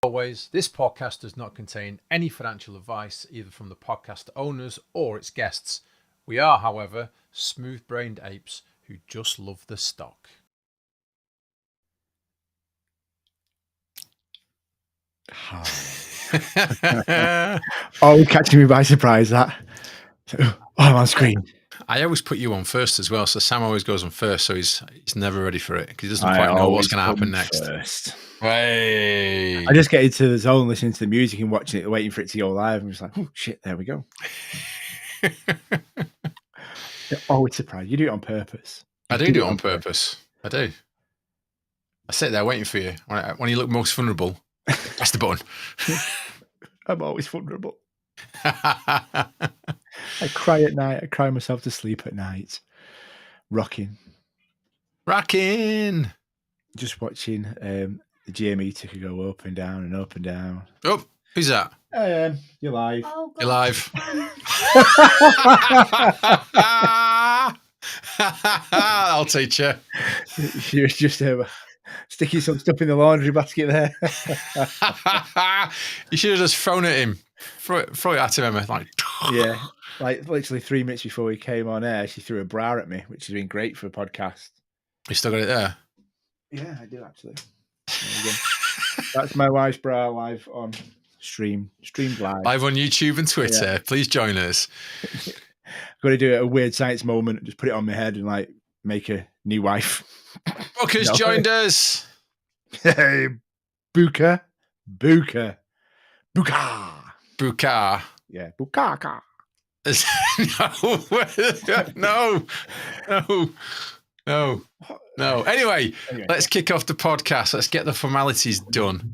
Always, this podcast does not contain any financial advice either from the podcast owners or its guests. We are, however, smooth-brained apes who just love the stock. Oh, catching me by surprise, that. Oh, I'm on screen. I always put you on first as well, so Sam always goes on first, so he's never ready for it because he doesn't quite know what's going to happen next. First. Hey. I just get into the zone, listening to the music and watching it, waiting for it to go live. I'm just like, oh shit, there we go. Always surprised. You do it on purpose. I do it on purpose. I do. I sit there waiting for you. When you look most vulnerable, press the button. I'm always vulnerable. I cry at night. I cry myself to sleep at night. Rocking. Just watching the GME ticker go up and down and up and down. Oh, who's that? You're live. Oh, You're live. I'll teach you. She was just sticking some stuff in the laundry basket there. You should have just thrown it at him. Throw it at him, Emma. Like, yeah, like literally 3 minutes before we came on air, she threw a bra at me, which has been great for a podcast. You still got it there? Yeah, I do actually. That's my wife's bra live on streamed live. Live on YouTube and Twitter. Yeah. Please join us. Got to do a weird science moment and just put it on my head and like make a new wife. Booker's joined us. Hey, Buka. Yeah, Bukaka. No. Anyway, let's kick off the podcast. Let's get the formalities done.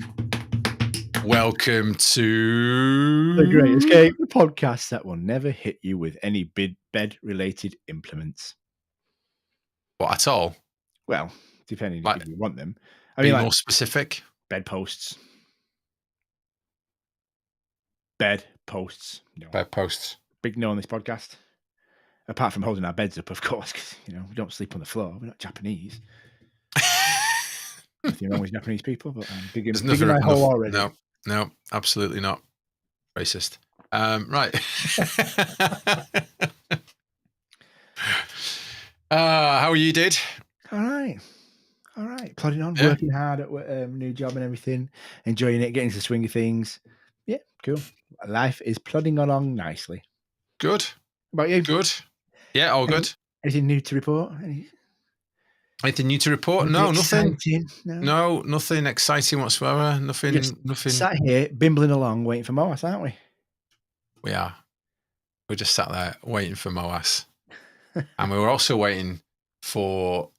Welcome to The Great Escape, the podcast that will never hit you with any bed-related implements. What, at all? Well, depending Like, if you want them. I mean, more specific. Bedposts. Bedposts. No. Bedposts. Big no on this podcast. Apart from holding our beds up, of course, because we don't sleep on the floor. We're not Japanese. Nothing wrong with Japanese people, but I'm digging my hole already. No, absolutely not. Racist. Right. How are you, dude? All right. Plodding on, working hard at new job and everything, enjoying it, getting to the swing of things. Yeah, cool. Life is plodding along nicely. Good. How about you? Good. Yeah, all good. Anything new to report? Anything new to report? No, nothing. No, nothing exciting whatsoever. Nothing. Sat here bimbling along, waiting for MOASS, aren't we? We are. We're just sat there waiting for MOASS, and we were also waiting for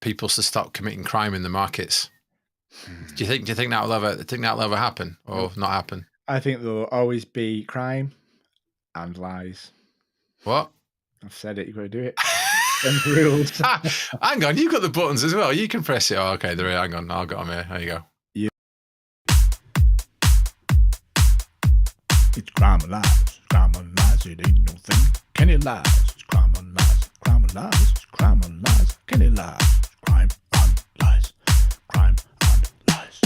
people to stop committing crime in the markets. Do you think that'll ever happen or not happen? I think there will always be crime and lies. What? I've said it. You've got to do it. Rules. Hang on, you've got the buttons as well. You can press it. Oh, okay, there. Hang on, I've got them here. There you go. Yeah. It's crime and lies. Crime and lies. It ain't no thing. Can it lies? It's crime and lies. Crime and lies. It's crime and lies. Can it lies? Crime and lies. Crime and lies.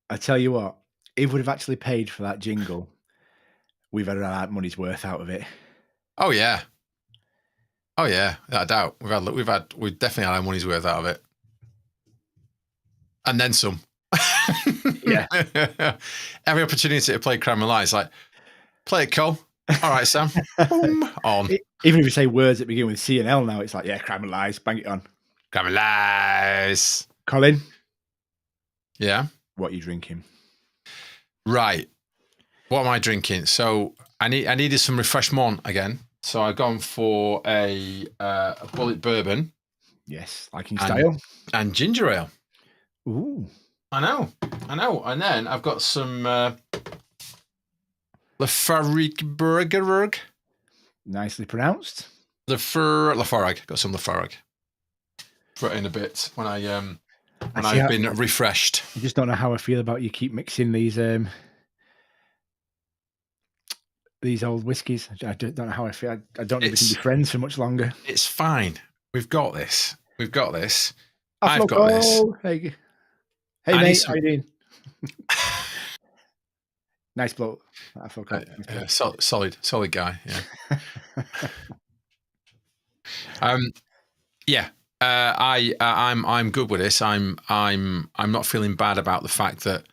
I tell you what, if we'd have actually paid for that jingle, we've had our money's worth out of it. Oh yeah, without a doubt. We've definitely had our money's worth out of it, and then some. Yeah. Every opportunity to play crime and lies, like play it, Cole. All right, Sam. Boom, on. Even if you say words that begin with C and L now, it's like, yeah, crime and lies. Bang it on. Crime and lies. Colin. Yeah. What are you drinking? Right. What am I drinking? So I needed some refreshment again. So I've gone for a bullet bourbon. Yes, like in style. And ginger ale. Ooh. I know. And then I've got some Lafargue. Nicely pronounced. Lafargue. Got some Lafargue. Put it in a bit when I've been refreshed. I just don't know how I feel about you keep mixing these old whiskies. I don't know how I feel. I don't know if we can be friends for much longer. It's fine. We've got this. I've got this. Hey. Hey, I need mate, some. how you doing? Nice bloke. I forgot. Solid guy. Yeah. Yeah. I'm good with this. I'm not feeling bad about the fact that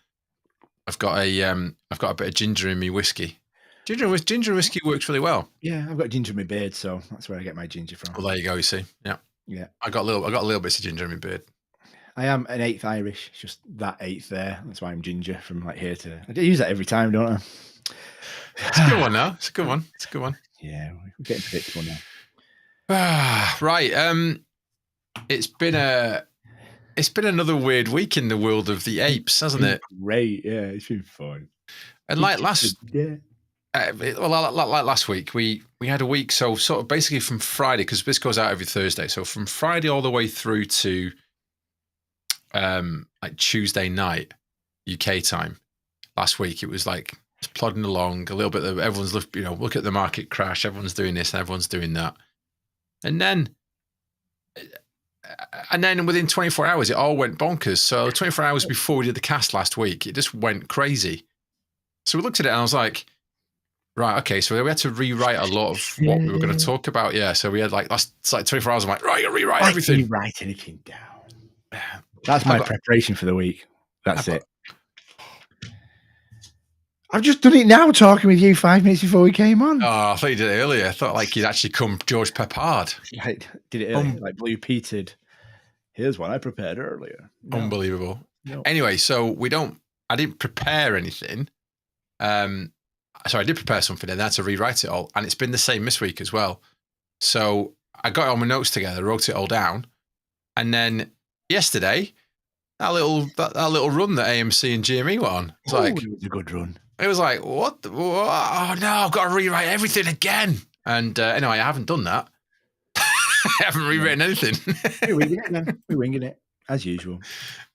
I've got a bit of ginger in me whiskey. Ginger whiskey works really well. Yeah, I've got ginger in my beard, so that's where I get my ginger from. Well, there you go. You see, yeah. Yeah, I got a little bits of ginger in my beard. I am an 8th Irish. It's just that 8th there. That's why I'm ginger from like here to. I use that every time, don't I? It's a good one, now. It's a good one. Yeah, we're getting predictable now. Right. It's been another weird week in the world of the apes, hasn't it? Great. Yeah, it's been fun. And like last week, we had a week. So sort of basically from Friday, because this goes out every Thursday. So from Friday all the way through to like Tuesday night UK time last week, it was like just plodding along a little bit. Everyone's look at the market crash. Everyone's doing this and everyone's doing that, and then within 24 hours it all went bonkers. So 24 hours before we did the cast last week, it just went crazy. So we looked at it and I was like, right, okay. So we had to rewrite a lot of what we were going to talk about. Yeah. So we had like 24 hours. I'm like, right, rewrite everything. Can you write anything down? That's my preparation for the week. That's it. I've just done it now, talking with you 5 minutes before we came on. Oh, I thought you did it earlier. I thought like you'd actually come George Peppard. I did it earlier, like Blue Petered. Here's what I prepared earlier. No. Unbelievable. No. Anyway, so I didn't prepare anything. So I did prepare something and I had to rewrite it all. And it's been the same this week as well. So I got all my notes together, wrote it all down. And then yesterday, that little run that AMC and GME were on. It was a good run. It was like, what? Oh no, I've got to rewrite everything again. And anyway, I haven't done that. I haven't rewritten anything. We're winging it then. We're winging it, as usual.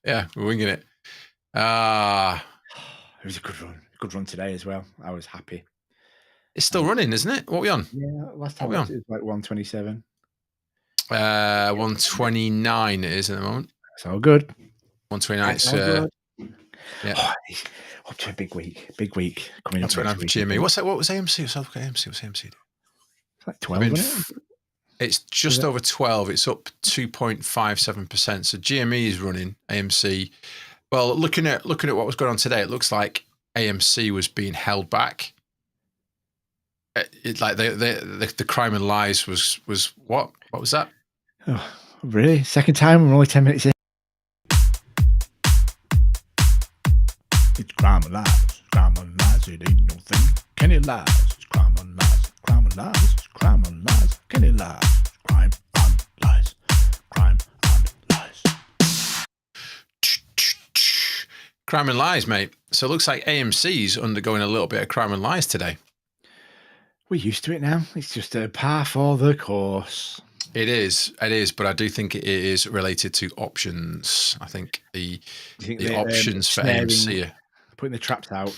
Yeah, we're winging it. It was a good run. Good run today as well. I was happy. It's still running, isn't it? What are we on? Yeah, last time it was like 127. 129 it is at the moment. It's all good. 129. Yeah. Up to a big week. Big week coming up. GME. What was AMC? What's AMC? It's like 12, isn't it? It's just over 12. It's up 2.57%. So GME is running. AMC. Well, looking at what was going on today, it looks like AMC was being held back. Like the crime and lies was what? What was that? Oh, really? Second time? We're only 10 minutes in. It's crime and lies. Crime and lies. It ain't no thing. Can it lies? It's crime and lies. Crime and lies. It's crime and lies. Can it lies? Crime and lies. Crime and lies. Crime and lies, mate. So it looks like AMC's undergoing a little bit of crime and lies today. We're used to it now. It's just a par for the course. It is, but I do think it is related to options. I think the options for AMC are putting the traps out.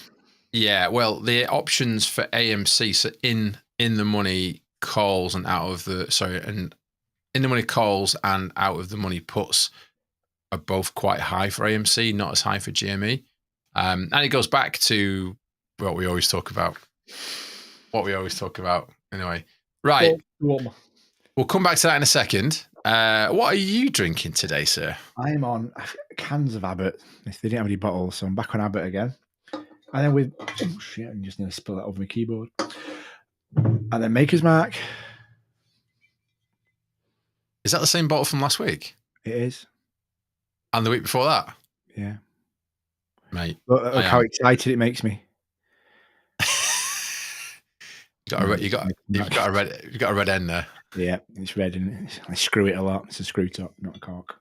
Yeah, well, the options for AMC, so in the money calls and out of the in the money calls and out of the money puts are both quite high for AMC, not as high for GME. And it goes back to what we always talk about. Anyway, right. We'll come back to that in a second. What are you drinking today, sir? I'm on cans of Abbott. If they didn't have any bottles, so I'm back on Abbott again. And then with I just need to spill that over my keyboard. And then Maker's Mark. Is that the same bottle from last week? It is. And the week before that? Yeah. Mate. Look how excited it makes me. You've got a red end there. Yeah, it's red and I screw it a lot. It's a screw top, not a cork.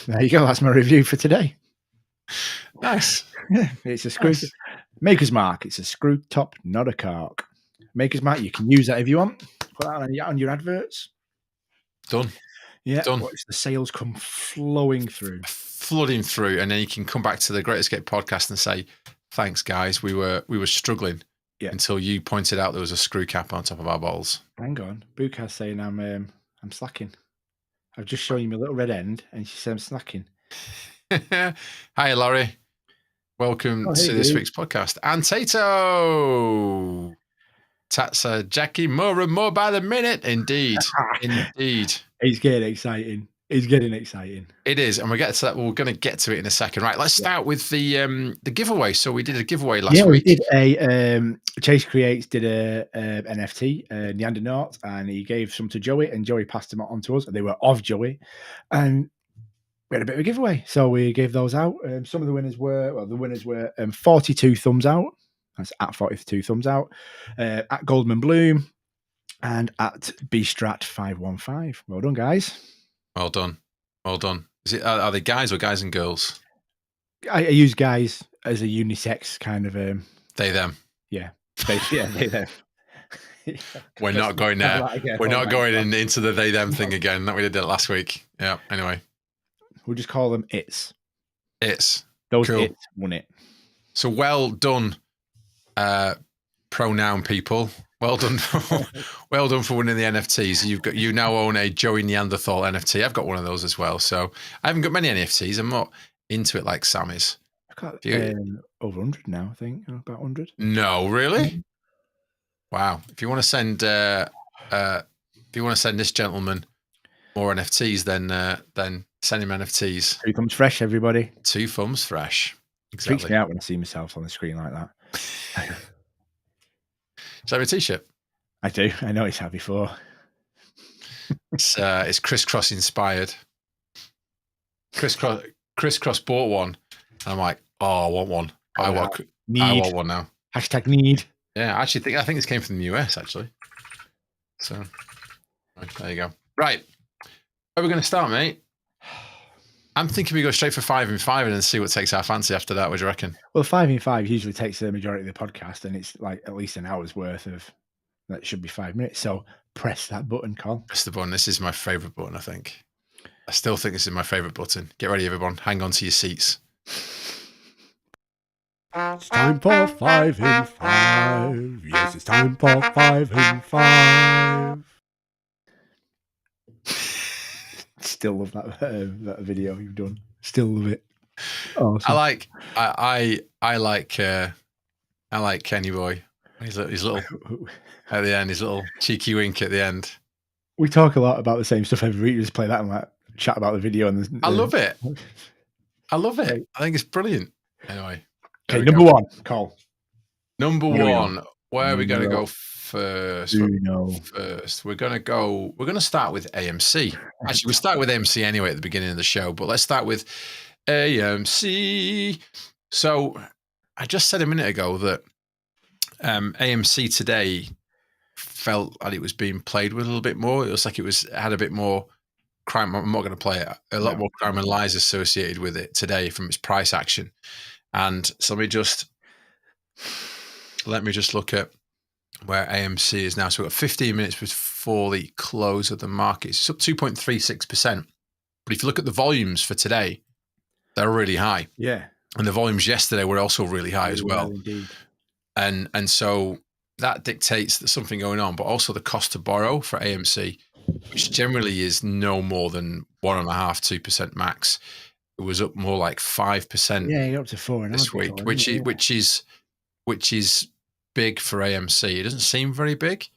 There you go. That's my review for today. Nice. Yeah, it's a screw. Nice. Maker's Mark. It's a screw top, not a cork. Maker's Mark. You can use that if you want. Put that on your adverts. Done. Yeah. Done. Watch the sales come flooding through, and then you can come back to the Great Escape podcast and say, "Thanks, guys. We were struggling." Yeah. Until you pointed out there was a screw cap on top of our bottles. Hang on. Buka's saying I'm slacking. I've just shown you my little red end and she said I'm slacking. Hi, Laurie. Welcome to this week's podcast. And Tato. That's Jackie more and more by the minute. Indeed. Indeed. It's getting exciting. It's getting exciting. It is, and we'll get to that. We're going to get to it in a second. Right, let's start with the giveaway. So we did a giveaway last week. We did a Chase Creates did a NFT, Neandernaut, and he gave some to Joey, and Joey passed them on to us. And they were of Joey, and we had a bit of a giveaway. So we gave those out. Some of the winners were 42 thumbs out. That's at 42 thumbs out. At Goldman Bloom and at Bstrat515. Well done, guys. Well done. Well done. Are they guys or guys and girls? I use guys as a unisex kind of. They, them. Yeah. They, them. We're not going there. We're not going into the they, them thing again. That we did that last week. Yeah, anyway. We'll just call them it's. It's. Those cool. It's won it. So well done, pronoun people. Well done for winning the NFTs. You now own a Joey Neanderthal NFT. I've got one of those as well. So I haven't got many NFTs. I'm not into it like Sam is. I've got over 100 now, I think. About 100. No, really? Wow. If you want to send this gentleman more NFTs, then send him NFTs. 2 thumbs fresh, everybody. 2 thumbs fresh. Exactly. Freaks me out when I see myself on the screen like that. Is that a T-shirt? I do. I know it's had before. It's crisscross inspired. Crisscross bought one, and I'm like, oh, I want one. I want one now. #need. Yeah, I think this came from the US actually. So there you go. Right, where are we going to start, mate? I'm thinking we go straight for 5 in 5 and then see what takes our fancy after that. What do you reckon? Well, 5 in 5 usually takes the majority of the podcast, and it's like at least an hour's worth of. That should be 5 minutes. So press that button, Carl. Press the button. This is my favorite button. I think. I still think this is my favorite button. Get ready, everyone. Hang on to your seats. It's time for 5 in 5. Yes, it's time for 5 in 5. Still love that video you've done. Still love it. Awesome. I like Kenny Boy. His little at the end. His little cheeky wink at the end. We talk a lot about the same stuff every week. We just play that and like chat about the video. And I love it. I love it. I think it's brilliant. Anyway. Okay, number 1, Cole. Number 1. Where are we going to go first? First, we're going to start with AMC. Actually, we start with AMC anyway at the beginning of the show, but let's start with AMC. So I just said a minute ago that AMC today felt like it was being played with a little bit more. It was like it had a bit more crime. I'm not going to play it. A lot more crime and lies associated with it today from its price action. And so let me just look at where AMC is now. So we've got 15 minutes before the close of the market. It's up 2.36%. But if you look at the volumes for today, they're really high. Yeah. And the volumes yesterday were also really high as well. Indeed. And so that dictates there's something going on, but also the cost to borrow for AMC, which generally is no more than 1.5-2% max. It was up more like 5%. Yeah, you're up to 4 this week, which is big for AMC. It doesn't seem very big,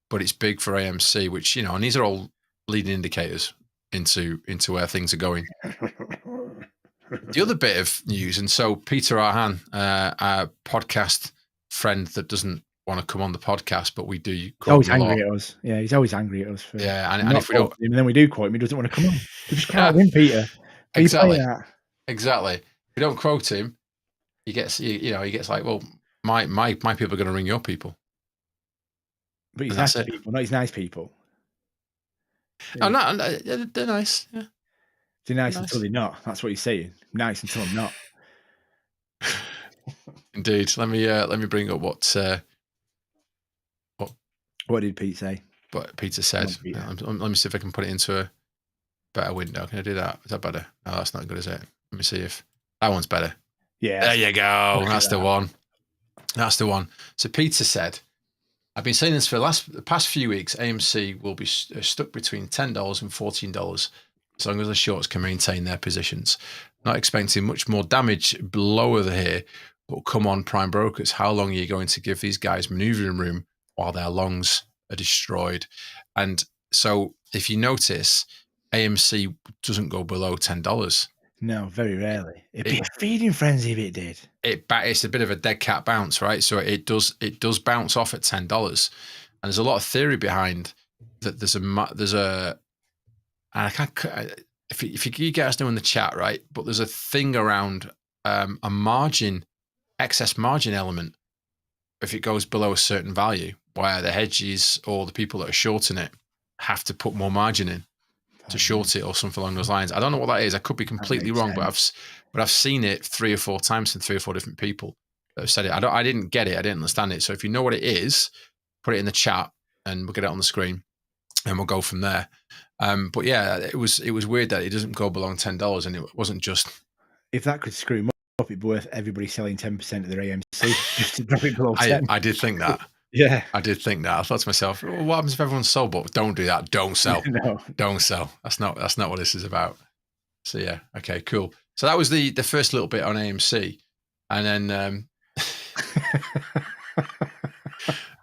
but it's big for AMC. Which and these are all leading indicators into where things are going. The other bit of news, and so Peter Arhan, our podcast friend that doesn't want to come on the podcast, but we do. He's always angry at us. Yeah, he's always angry at us. And if we don't, and then we do quote him, he doesn't want to come on. We just can't win, Peter. Exactly. If we don't quote him, he gets like, well, my people are going to ring your people. But he's nice people, not his nice people. Yeah. Oh, no, they're nice. Yeah. They're nice until they're not. That's what he's saying. Nice until I'm not. Indeed. Let me bring up what did Pete say? What Peter said. Let me see if I can put it into a better window. Can I do that? Is that better? No, that's not good, is it? Let me see if that one's better. Yeah. There you go. That's the one. That's the one. So Peter said, I've been saying this for the past few weeks. AMC will be stuck between $10 and $14 as long as the shorts can maintain their positions. Not expecting much more damage below here, but come on, prime brokers, how long are you going to give these guys maneuvering room while their longs are destroyed? And so if you notice, AMC doesn't go below $10. No, very rarely. It'd be a feeding frenzy if it did. It's a bit of a dead cat bounce, right? So it does bounce off at $10, and there's a lot of theory behind that. There's a and I can't, if you guys know in the chat, right? But there's a thing around a margin, excess margin element. If it goes below a certain value, where the hedges or the people that are shorting it have to put more margin in to short it or something along those lines. I don't know what that is. I could be completely wrong, but I've seen it 3 or 4 times from 3 or 4 different people that have said it. I didn't get it. I didn't understand it. So if you know what it is, put it in the chat and we'll get it on the screen and we'll go from there. But yeah, it was weird that it doesn't go below $10, and it wasn't just. If that could screw them up, it'd be worth everybody selling 10% of their AMC just to drop it below 10. I did think that. Yeah, I did think that. I thought to myself, well, what happens if everyone's sold? But don't do that. Don't sell. No. Don't sell. That's not what this is about. So yeah, okay, cool. So that was the first little bit on AMC, and then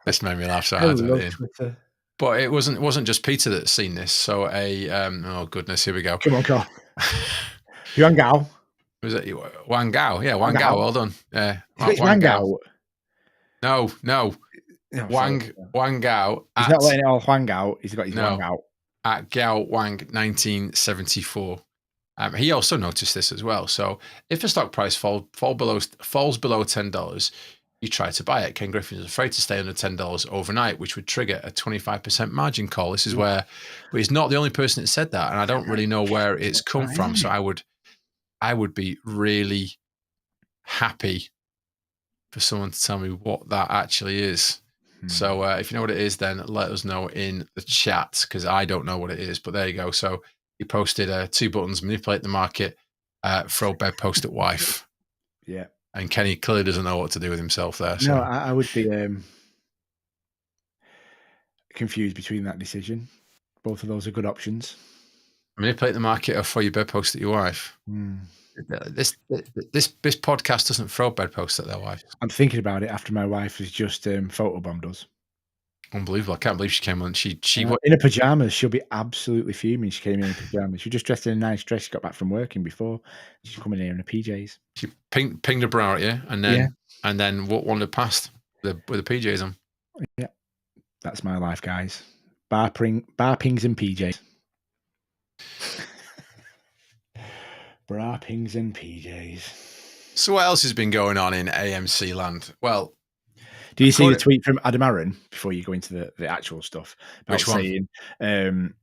this made me laugh so hard. Twitter. But it wasn't just Peter that's seen this. So oh goodness, here we go. Come on, Carl. Yuan Gao. Was it Wang Gao? Yeah, Wang Gao. Well done. Yeah, Wang Gao. No. Wang Gao. He's not letting it all Wang Gao. He's got his Wang Gao. At Gao Wang 1974. He also noticed this as well. So if the stock price falls below $10, you try to buy it. Ken Griffin is afraid to stay under $10 overnight, which would trigger a 25% margin call. This is where, but he's not the only person that said that, and I don't really know where it's come from. So I would be really happy for someone to tell me what that actually is. So if you know what it is, then let us know in the chat, because I don't know what it is. But there you go. So he posted 2 buttons: manipulate the market, throw bedpost at wife. Yeah. And Kenny clearly doesn't know what to do with himself there. So. No, I would be confused between that decision. Both of those are good options. Manipulate the market or throw your bedpost at your wife. This podcast doesn't throw bedposts at their wife. I'm thinking about it after my wife has just photobombed us. Unbelievable. I can't believe she came on. She in her pajamas. She'll be absolutely fuming. She came in pajamas. She just dressed in a nice dress. She got back from working before. She's coming in her PJs. She pinged her bra at you, and then what wandered past with the PJs on. Yeah, that's my life, guys. Bar pings and PJs. Bra pings and PJs. So what else has been going on in AMC land? Well, do you see the tweet from Adam Aaron before you go into the actual stuff? Which one? Saying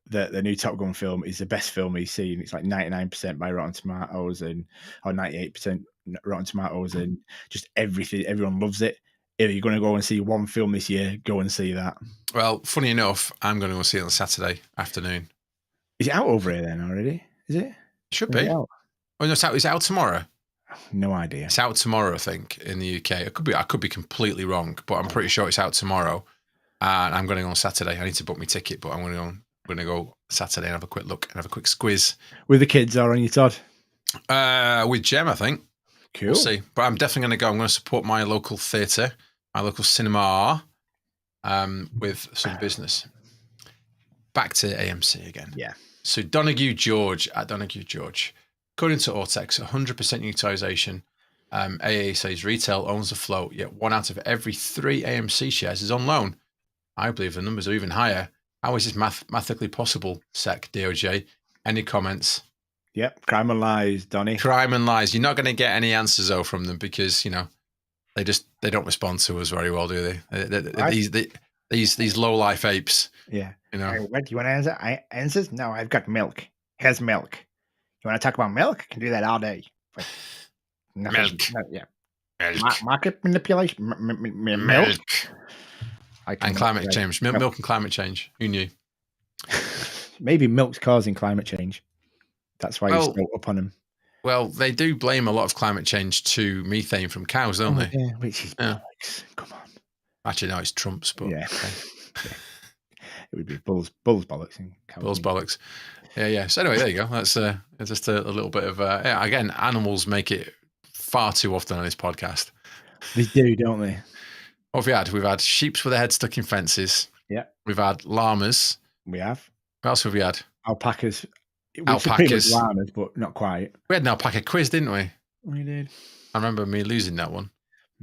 that the new Top Gun film is the best film he's seen. It's like 99% by Rotten Tomatoes or 98% Rotten Tomatoes, and just everything. Everyone loves it. If you're going to go and see one film this year, go and see that. Well, funny enough, I'm going to go see it on Saturday afternoon. Is it out over here then already? Is it? It should be. Oh no, it's out tomorrow. No idea. It's out tomorrow, I think, in the UK. I could be completely wrong, but I'm pretty sure it's out tomorrow. And I'm going to go on Saturday. I need to book my ticket, but I'm going to go Saturday and have a quick look and have a quick squiz. With the kids or on your Todd? With Jem, I think. Cool. We'll see. But I'm definitely going to go. I'm going to support my local theatre, my local cinema, with some business. Back to AMC again. Yeah. So Donahue George at Donahue George. According to Ortex, 100% utilization. AA says retail owns the float, yet 1 out of every 3 AMC shares is on loan. I believe the numbers are even higher. How is this mathematically possible, SEC, DOJ? Any comments? Yep, crime and lies, Donny. Crime and lies. You're not going to get any answers, though, from them because, they don't respond to us very well, do they? These low-life apes. Yeah. What, do you want to answer? Answers? No, I've got milk. Here's milk. You want to talk about milk? I can do that all day. Milk. Yeah. Milk. Market manipulation. Milk. And climate change. Milk and climate change. Who knew? Maybe milk's causing climate change. That's why you're still up on them. Well, they do blame a lot of climate change to methane from cows, don't they? Yeah, which is bollocks. Come on. Actually, no, it's Trump's, but yeah. It would be bulls bollocks and cows. Bulls bollocks. Yeah. So anyway, there you go. That's just a little bit of again, animals make it far too often on this podcast. They do, don't they? What have we had? We've had sheeps with their heads stuck in fences. Yeah. We've had llamas. We have. What else have we had? Alpacas. Alpacas. Llamas, but not quite. We had an alpaca quiz, didn't we? We did. I remember me losing that one.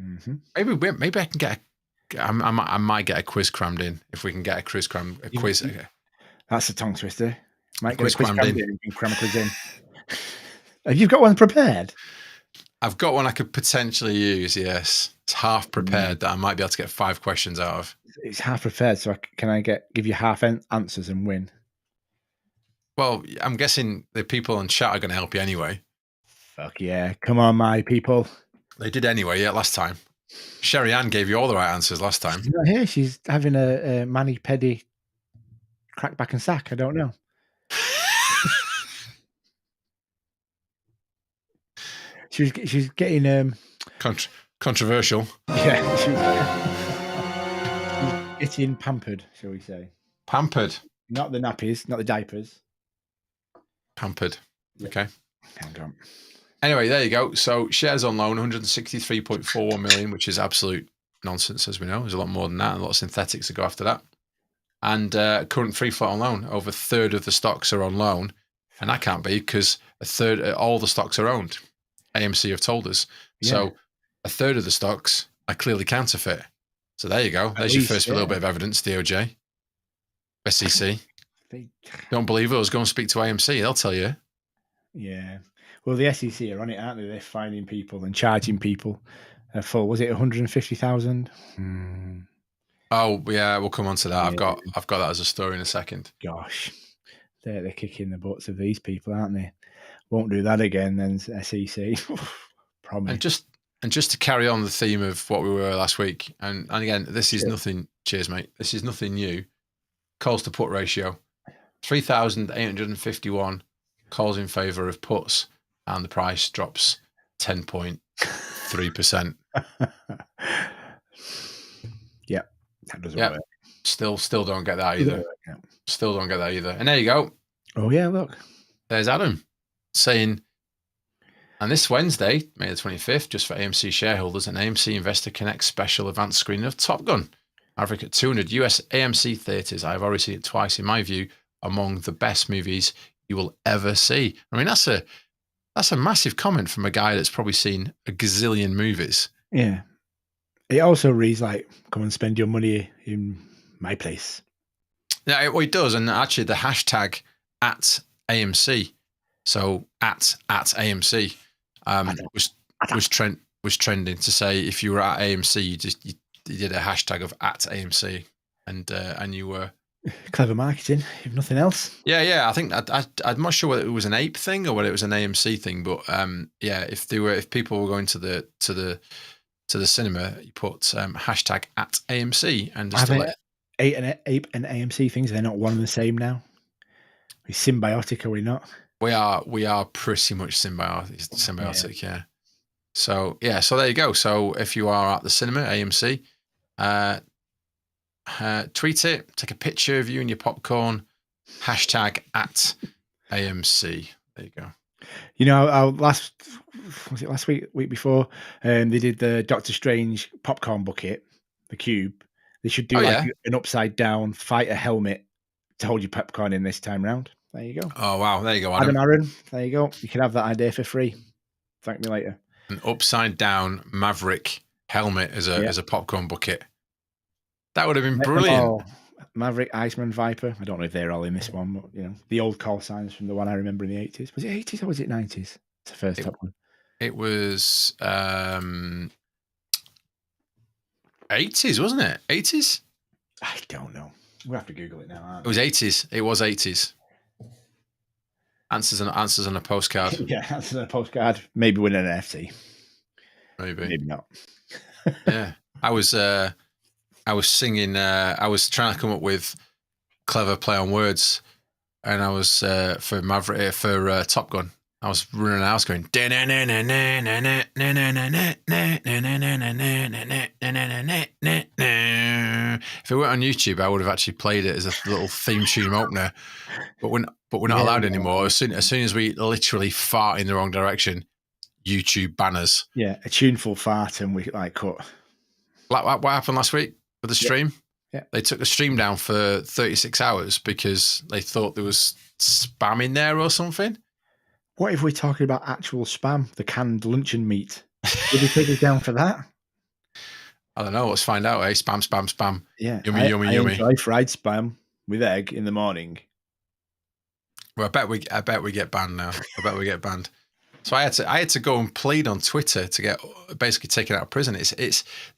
Mm-hmm. Maybe I can get I might get a quiz crammed in if we can get a quiz. That's a tongue twister. Might quiz get a quiz crammed crammed in. in and cram a quiz in. Have you got one prepared? I've got one I could potentially use, yes. It's half prepared that I might be able to get 5 questions out of. It's half prepared, so can I give you half answers and win? Well, I'm guessing the people in chat are going to help you anyway. Fuck yeah. Come on, my people. They did anyway, last time. Sherry Ann gave you all the right answers last time. She's not here. She's having a mani-pedi crack back and sack. I don't know. She's getting controversial. Yeah, she's getting pampered, shall we say? Pampered. Not the nappies, not the diapers. Pampered. Okay. Hang on. Anyway, there you go. So shares on loan, 163.41 million, which is absolute nonsense, as we know. There's a lot more than that, and a lot of synthetics that go after that. And current free float on loan, over a third of the stocks are on loan, and that can't be because a third, all the stocks are owned. AMC have told us. Yeah. So a third of the stocks are clearly counterfeit. So there you go. There's your first little bit of evidence, DOJ, SEC. Don't believe us? Go and speak to AMC. They'll tell you. Yeah. Well, the SEC are on it, aren't they? They're fining people and charging people for, was it 150,000? Oh yeah, we'll come on to that. Yeah. I've got that as a story in a second. Gosh, they're kicking the butts of these people, aren't they? Won't do that again, then SEC. Promise. And just to carry on the theme of what we were last week, and again, this is nothing. Cheers, mate. This is nothing new. Calls to put ratio, 3,851 calls in favour of puts, and the price drops 10.3%. Yeah, that doesn't work. Still don't get that either. Still don't get that either. And there you go. Oh yeah, look. There's Adam saying, and this Wednesday, May the 25th, just for AMC shareholders, an AMC Investor Connect special advanced screening of Top Gun. Maverick at 200 US AMC theatres. I've already seen it twice, in my view, among the best movies you will ever see. I mean, that's a massive comment from a guy that's probably seen a gazillion movies. Yeah. It also reads like, come and spend your money in my place. Yeah, it does. And actually the hashtag at AMC, so at AMC, was trending to say if you were at AMC, you did a hashtag of at AMC, and you were clever marketing, if nothing else. Yeah. I think I'm not sure whether it was an Ape thing or whether it was an AMC thing, but if people were going to the cinema, you put hashtag at AMC and just Ape and AMC things. They're not one and the same now. We're symbiotic, are we not? We are pretty much symbiotic, yeah. So there you go. So if you are at the cinema, AMC, tweet it, take a picture of you and your popcorn, hashtag at AMC. There you go. You know, last week before, they did the Doctor Strange popcorn bucket, the cube. They should do an upside down fighter helmet to hold your popcorn in this time round. There you go. Oh wow, there you go, Adam Aaron. There you go. You can have that idea for free. Thank me later. An upside down Maverick helmet as a popcorn bucket. That would have been brilliant. Maverick, Iceman, Viper. I don't know if they're all in this one, but the old call signs from the one I remember in the 80s. Was it 80s or was it 90s? It's the first Top one. It was 80s, wasn't it? 80s? I don't know. We'll have to Google it now. It was 80s. It was 80s. Answers on a postcard. Yeah, answers on a postcard. Maybe win an NFT. Maybe not. Yeah, I was singing. I was trying to come up with clever play on words, and I was for Maverick for Top Gun. I was running out. I was going. If it weren't on YouTube, I would have actually played it as a little theme tune opener. but we're not allowed anymore. As soon as we literally fart in the wrong direction, YouTube banners. Yeah, a tuneful fart and we like cut. Like what happened last week with the stream? Yeah. They took the stream down for 36 hours because they thought there was spam in there or something. What if we're talking about actual spam, the canned luncheon meat? Did they take it down for that? I don't know. Let's find out, eh? Spam, spam, spam. Yeah. Yummy, I yummy. enjoy fried spam with egg in the morning. Well, I bet we get banned now. I bet we get banned. So I had to go and plead on Twitter to get basically taken out of prison. This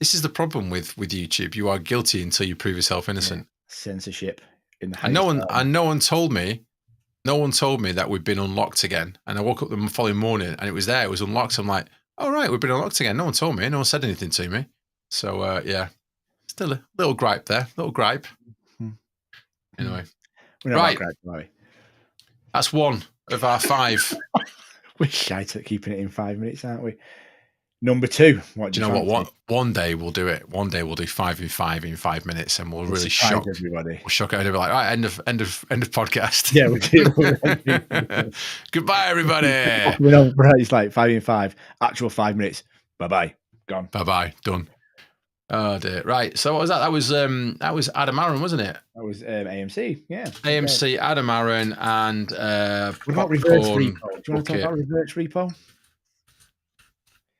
is the problem with YouTube. You are guilty until you prove yourself innocent. Yeah. Censorship in the and no one told me that we'd been unlocked again. And I woke up the following morning and it was there. It was unlocked. I'm like, all right, we've been unlocked again. No one told me. No one said anything to me. So yeah, still a little gripe there. Little gripe. Anyway, right. That's one of our 5. We're shite at keeping it in 5 minutes, aren't we? Number 2. What do you know? What? One day we'll do it. One day we'll do 5 in 5 in 5 minutes, and we'll really shock everybody. We'll shock everybody. Like, right, end of podcast. Yeah, we do. Goodbye, everybody. It's like 5 in 5. Actual 5 minutes. Bye. Gone. Bye. Done. Oh dear. Right. So what was that? That was Adam Aaron, wasn't it? That was AMC. Yeah. AMC, Adam Aaron, and what about reverse repo? Do you want to talk about reverse repo?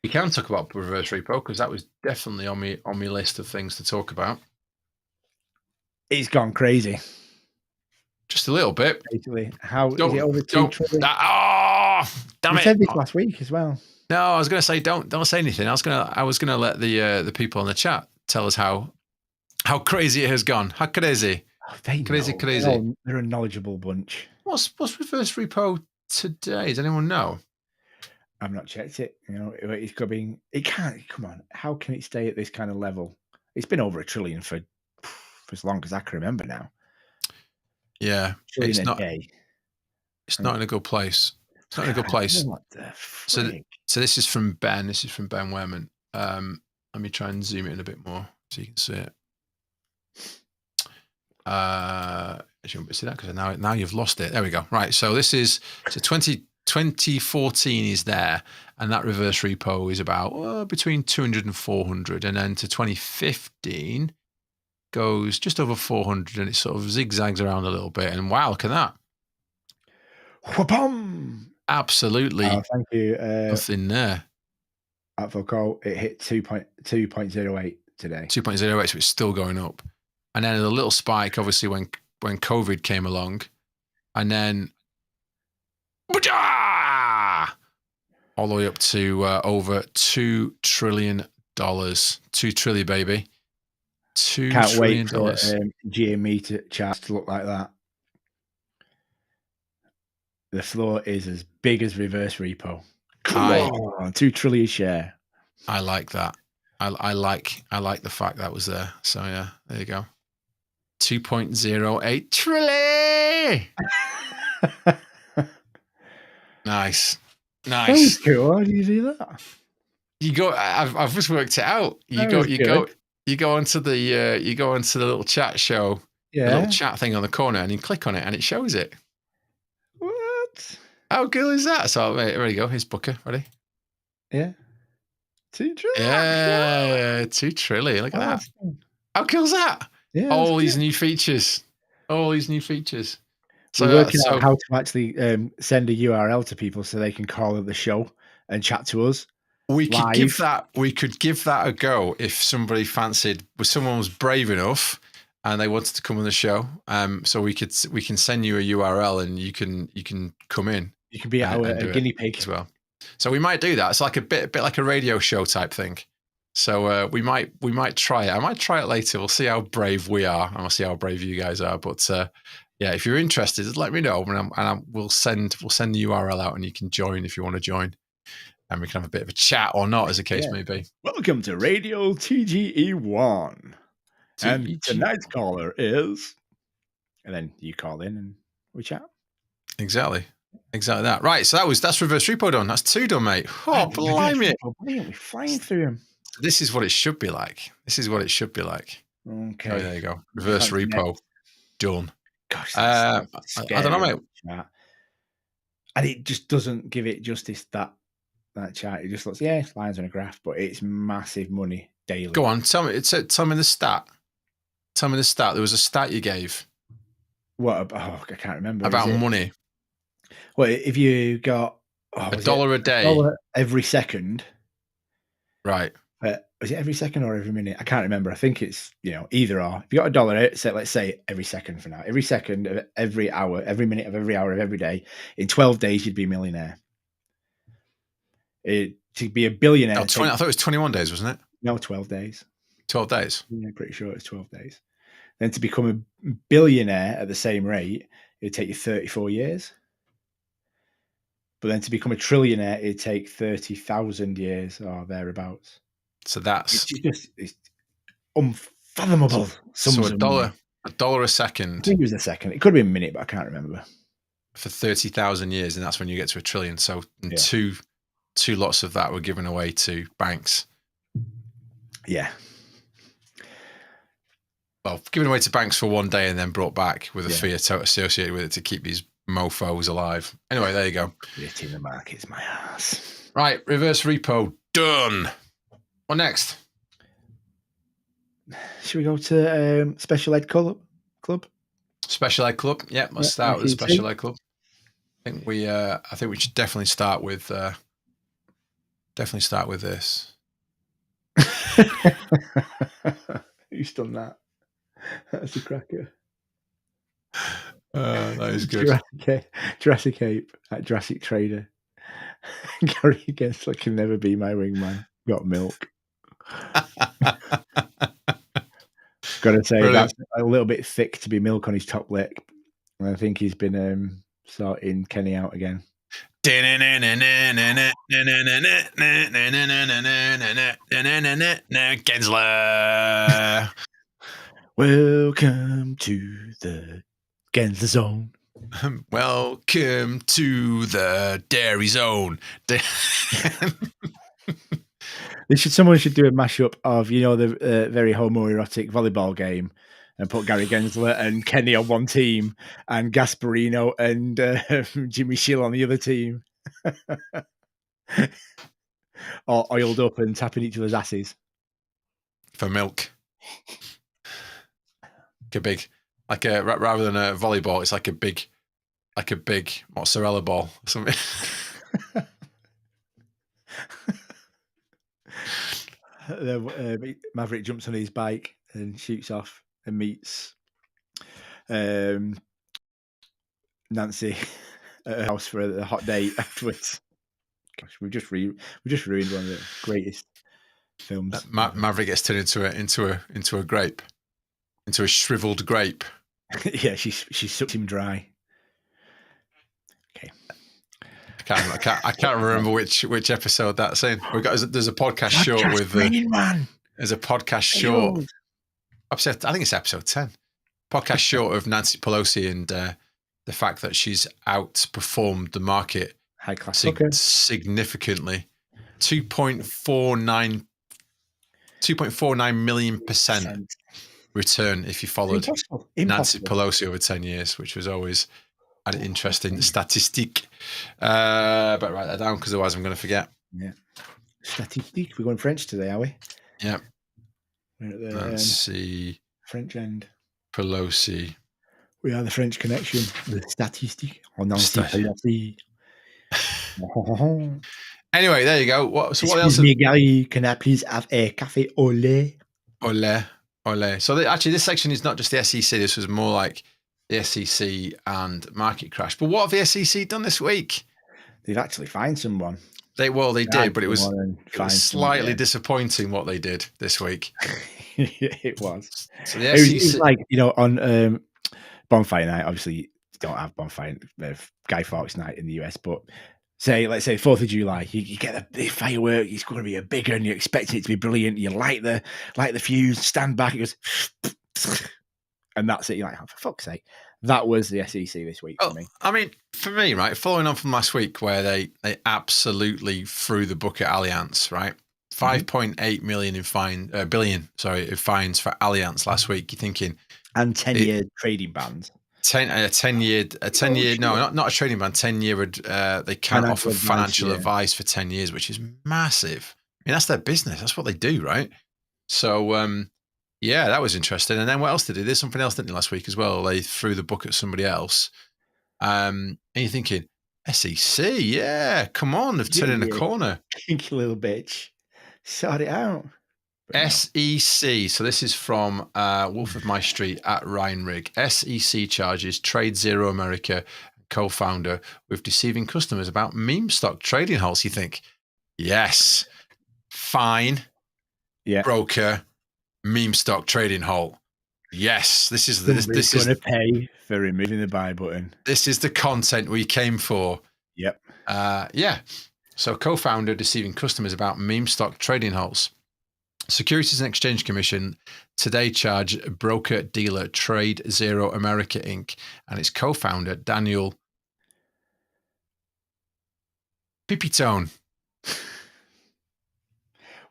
We can talk about reverse repo because that was definitely on my list of things to talk about. It's gone crazy. Just a little bit. Basically, how is it over 2 trillion? Damn we it! said this last week as well. No, I was going to say don't say anything. I was going to let the people in the chat tell us how crazy it has gone. How crazy? Oh, crazy. They're a knowledgeable bunch. What's reverse repo today? Does anyone know? I've not checked it. You know, it's going. It can't. Come on, how can it stay at this kind of level? It's been over $1 trillion for as long as I can remember now. Yeah, it's not. It's not in a good place. It's not in a good place. What the so this is from Ben. This is from Ben Wehrman. Let me try and zoom it in a bit more so you can see it. You won't see that because now you've lost it. There we go. Right. So this is 2014 is there, and that reverse repo is about between 200 and 400, and then to 2015 goes just over 400, and it sort of zigzags around a little bit. And wow, look at that! Wha-bum! Absolutely. Thank you. Nothing there. At Volco, it hit 2.08 today. 2.08, so it's still going up. And then a little spike, obviously, when COVID came along, and then all the way up to over $2 trillion. 2 trillion, baby. Can't wait for GME charts to look like that. The floor is as big as reverse repo. Come on, 2 trillion share. I like that. I like the fact that was there. So yeah, there you go. 2.08 trillion. Nice. That's cool. How do you do that? You go. I've just worked it out. You go onto the little chat show. Yeah. The little chat thing on the corner, and you click on it, and it shows it. What? How cool is that? So there you go. Here's Booker. Ready? Yeah. 2 trillion. Yeah, 2 trillion. Look at that. How cool is that? Yeah. All these new features. So we're working out how to actually send a URL to people so they can call the show and chat to us. We could give that a go if somebody fancied, if someone was brave enough and they wanted to come on the show. So we can send you a URL and you can come in. You can be our guinea pig as well. So we might do that. It's like a bit like a radio show type thing. So we might try it. I might try it later. We'll see how brave we are, and we'll see how brave you guys are. But yeah, if you're interested, just let me know, and we'll send the URL out, and you can join if you want to join, and we can have a bit of a chat or not, as the case may be. Welcome to Radio TGE1, and tonight's caller is, and then you call in and we chat. Exactly that. Right, so that's reverse repo done. That's 2 done, mate. Oh, blimey! We're flying through him. This is what it should be like. Okay. Oh, there you go. Reverse repo done. Gosh, I scary. don't know, mate. Chart. And it just doesn't give it justice, that chart. It just looks, it's lines on a graph, but it's massive money daily. Go on, tell me the stat. Tell me the stat. There was a stat you gave. What? I can't remember. About money. Well, if you got $1 a day. $1 every second. Right. Was it every second or every minute? I can't remember. I think it's, either or. If you got $1, so let's say every second for now. Every second of every hour, every minute of every hour of every day. In 12 days, you'd be a millionaire. To be a billionaire. I thought it was 21 days, wasn't it? No, 12 days. 12 days? Yeah, I'm pretty sure it's 12 days. Then to become a billionaire at the same rate, it'd take you 34 years. But then to become a trillionaire, it'd take 30,000 years or thereabouts. So that's it's unfathomable. So $1 a second. I think it was a second. It could have been a minute, but I can't remember. For 30,000 years, and that's when you get to $1 trillion. So two lots of that were given away to banks. Yeah. Well, given away to banks for one day and then brought back with a fee associated with it to keep these mofos alive. Anyway, there you go. Hitting the market's my ass. Right, reverse repo done. What next? Should we go to Special Ed Club? Special Ed Club. Yeah, let's start with the Special Ed Club. I think we should definitely start with this. Who's done that? That's a cracker. That is good. Jurassic Ape at Jurassic Trader. Gary Gensler can never be my wingman. Got milk. Gotta say, Brilliant. That's a little bit thick to be milk on his top lip. And I think he's been sorting Kenny out again. Gensler. Welcome to the Gensler Zone. Welcome to the Dairy Zone. Someone should do a mashup of, the very homoerotic volleyball game and put Gary Gensler and Kenny on one team and Gasparino and Jimmy Shill on the other team. Or oiled up and tapping each other's asses. For milk. Rather than a volleyball, it's like a big mozzarella ball or something. Maverick jumps on his bike and shoots off and meets Nancy at her house for a hot date afterwards. Gosh, we just ruined one of the greatest films. Maverick gets turned into a grape, into a shriveled grape. Yeah, she sucked him dry. Okay. I can't remember which episode that's in. There's a podcast short with man. There's a podcast short. I think it's episode 10. Podcast short of Nancy Pelosi and the fact that she's outperformed the market high class significantly. 2.49 million% return if you followed Nancy Pelosi over 10 years, which was always an interesting statistique. But write that down because otherwise I'm going to forget. Yeah. Statistique. We're going French today, are we? Yeah. We're at the Nancy French end. Pelosi. We are the French connection. The statistique. Nancy Pelosi. Anyway, there you go. What else? Me, Gary, can I please have a café au lait? Au lait. So actually, this section is not just the SEC. This was more like the SEC and market crash. But what have the SEC done this week? They've actually fined someone. They did, but it was slightly disappointing what they did this week. It was. So the SEC, it was like, on Bonfire Night, obviously you don't have Bonfire Guy Fawkes Night in the US, but let's say 4th of July, you get the firework, it's going to be a big one, you expect it to be brilliant, you light the fuse, stand back, it goes, and that's it. You're like, oh, for fuck's sake. That was the SEC this week for me. I mean, for me, right, following on from last week where they absolutely threw the book at Allianz, right? 5.8 million billion in fines for Allianz last week. You're thinking, and 10-year trading bans. 10-year. No, not a trading ban. 10-year. They can't offer financial advice for 10 years, which is massive. I mean, that's their business. That's what they do, right? So, yeah, that was interesting. And then what else did they do? There's something else, didn't they, last week as well? They threw the book at somebody else. And you're thinking, SEC, yeah, come on, they've turned in a corner. Kinky little bitch. Sort it out. SEC. So this is from Wolf of My Street at Ryan Rigg. SEC charges Trade Zero America co-founder with deceiving customers about meme stock trading halts. You think, yes, fine, broker, meme stock trading halt. Yes, this is this is going to pay for removing the buy button. This is the content we came for. Yep. Yeah. So co-founder deceiving customers about meme stock trading halts. Securities and Exchange Commission today charge broker-dealer Trade Zero America Inc. and its co-founder Daniel Pipitone.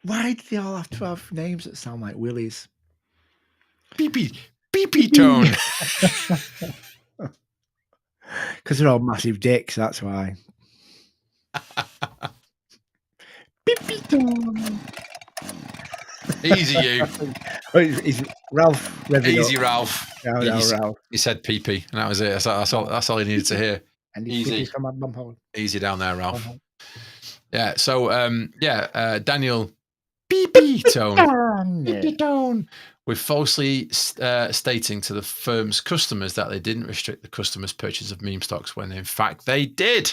Why do they all have to have names that sound like Willies? Pipitone. Because they're all massive dicks, that's why. Pipitone. Easy, you. Is Ralph? Easy, Ralph. Ralph. He said pee-pee, and that was it. That's all he needed to hear. And easy. From my bumhole. Easy down there, Ralph. Yeah. So, Daniel Pipitone, with falsely stating to the firm's customers that they didn't restrict the customers' purchase of meme stocks when in fact they did.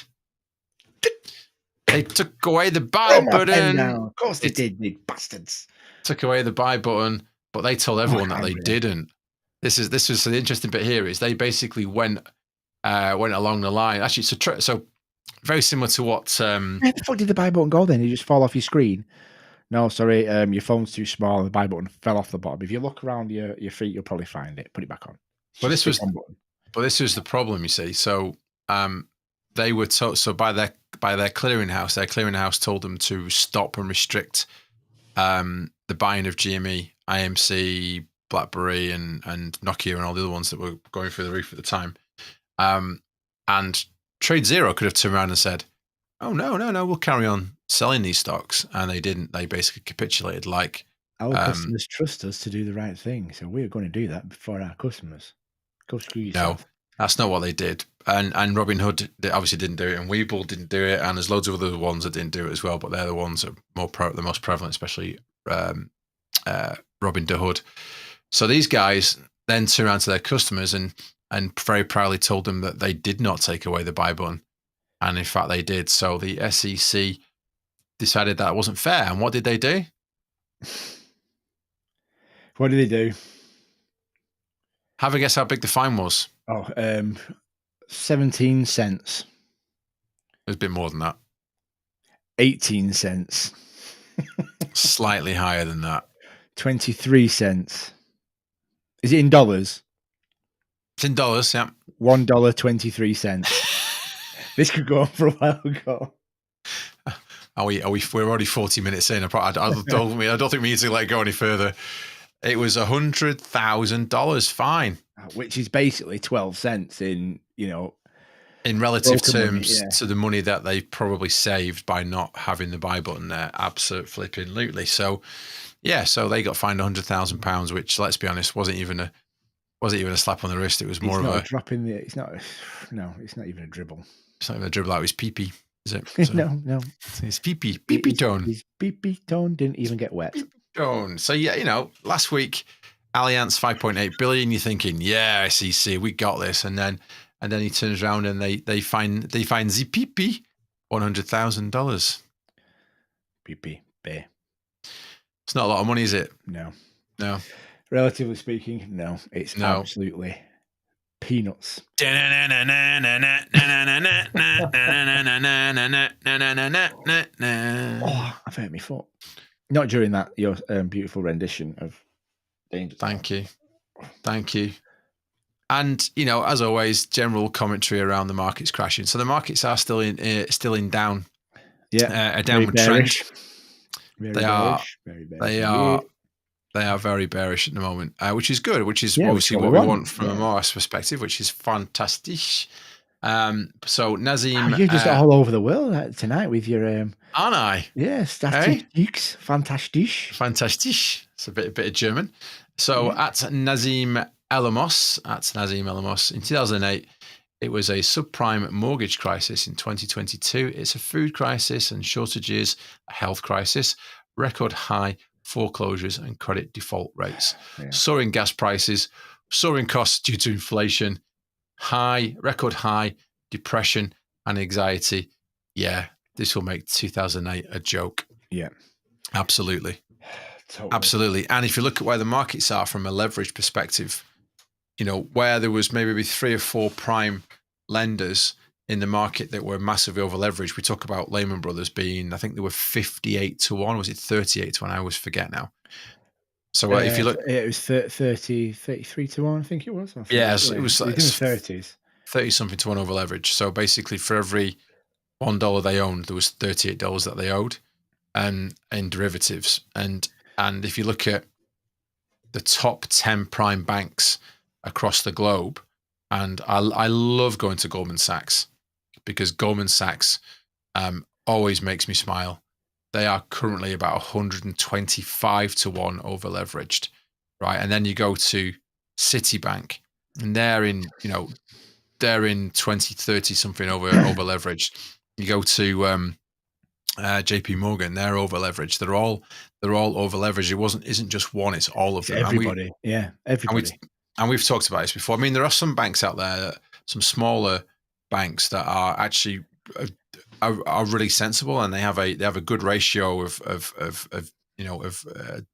They took away the buy button. Of course they did, you bastards. Took away the buy button, but they told everyone that they didn't. This was the interesting bit here is they basically went along the line. Actually, so very similar to what. Where the fuck did the buy button go then? You just fall off your screen? No, sorry, your phone's too small. The buy button fell off the bottom. If you look around your feet, you'll probably find it. Put it back on. But this was the problem, you see. So they were told. So by their clearinghouse told them to stop and restrict the buying of GME, IMC, BlackBerry, and Nokia, and all the other ones that were going through the roof at the time. And Trade Zero could have turned around and said, "Oh no, we'll carry on selling these stocks," and they didn't. They basically capitulated. Like our customers trust us to do the right thing, so we're going to do that for our customers. Go screw yourself. No, that's not what they did. And Robinhood obviously didn't do it, and Webull didn't do it, and there's loads of other ones that didn't do it as well. But they're the ones that are the most prevalent, especially Robinhood. So these guys then turned around to their customers and very proudly told them that they did not take away the buy button, and in fact they did. So the SEC decided that wasn't fair, and what did they do? What did they do? Have a guess how big the fine was. 17 cents. It was a bit more than that. 18 cents. Slightly higher than that. 23 cents. Is it in dollars? It's in dollars, yeah. $1.23. This could go on for a while ago. We're already 40 minutes in. I don't think we need to let it go any further. It was $100,000 fine, which is basically 12 cents in relative terms to the money that they probably saved by not having the buy button there. Absolute flipping lootly. So, yeah, so they got fined £100,000, which, let's be honest, wasn't even a slap on the wrist. It was more of a drop in the. It's not even a dribble. It's not even a dribble. That was pee-pee. Is it? So, no. It's pee-pee. Pee-pee tone. His pee-pee tone didn't even get wet. Tone. So yeah, last week, Allianz 5.8 billion. You're thinking, yeah, SEC, we got this, and then he turns around and they find the pee-pee $100,000. Pee-pee bear. It's not a lot of money, is it? No. Relatively speaking, no. It's absolutely peanuts. Oh, I've hurt my foot. Not during that, your beautiful rendition of Danger. Thank you. And, as always, general commentary around the markets crashing. So the markets are still in down. Yeah. A downward trend. Very bearish. They are They are very bearish at the moment, which is good, which is Yeah, obviously which is what we want from a MOASS perspective, which is fantastic. So Nazim, Wow, you're just all over the world tonight with your aren't I? yeah, Hey? statistics, fantastic. Fantastisch. It's a bit of German. So at Nazim Elamos, in 2008, it was a subprime mortgage crisis. In 2022, it's a food crisis and shortages, a health crisis, record high foreclosures and credit default rates, soaring gas prices, soaring costs due to inflation, record high depression and anxiety. Yeah, this will make 2008 a joke. Yeah. Absolutely. Totally. Absolutely. And if you look at where the markets are from a leverage perspective, where there was maybe 3 or 4 prime lenders in the market that were massively over leveraged. We talk about Lehman Brothers being, I think they were 58 to 1. Was it 38 to 1? I always forget now. So if you look, it was 30, 33 to 1, I think it was. Yeah, it was in the 30s. 30 something to 1 over leverage. So basically for every $1 they owned, there was $38 that they owed and in derivatives. And if you look at the top 10 prime banks across the globe, and I love going to Goldman Sachs because Goldman Sachs always makes me smile. They are currently about 125 to 1 over leveraged, right? And then you go to Citibank, and they're in 20, 30 something over leveraged. You go to JP Morgan, they're over leveraged. They're all over leveraged. It isn't just one, it's all of them. Everybody. Everybody. And we've talked about this before. I mean, there are some banks out there, some smaller banks that are actually are really sensible, and they have a good ratio of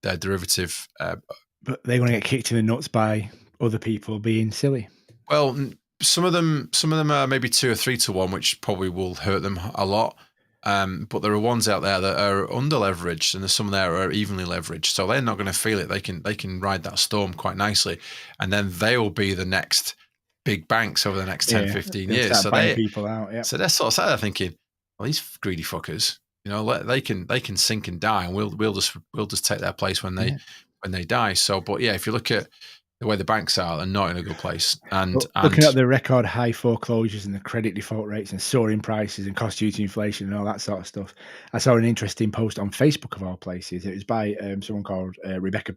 their derivative. But they're going to get kicked in the nuts by other people being silly. Well, some of them are maybe 2 or 3 to 1, which probably will hurt them a lot. But there are ones out there that are under leveraged, and there's some there that are evenly leveraged. So they're not going to feel it. They can ride that storm quite nicely, and then they will be the next big banks over the next 10, 15 years. So people out. Yeah. So they're sort of sat there thinking, well, these greedy fuckers, they can sink and die, and we'll just take their place when they die. So, but yeah, if you look at the way the banks are not in a good place. And looking at the record high foreclosures and the credit default rates and soaring prices and cost due to inflation and all that sort of stuff, I saw an interesting post on Facebook of all places. It was by someone called Rebecca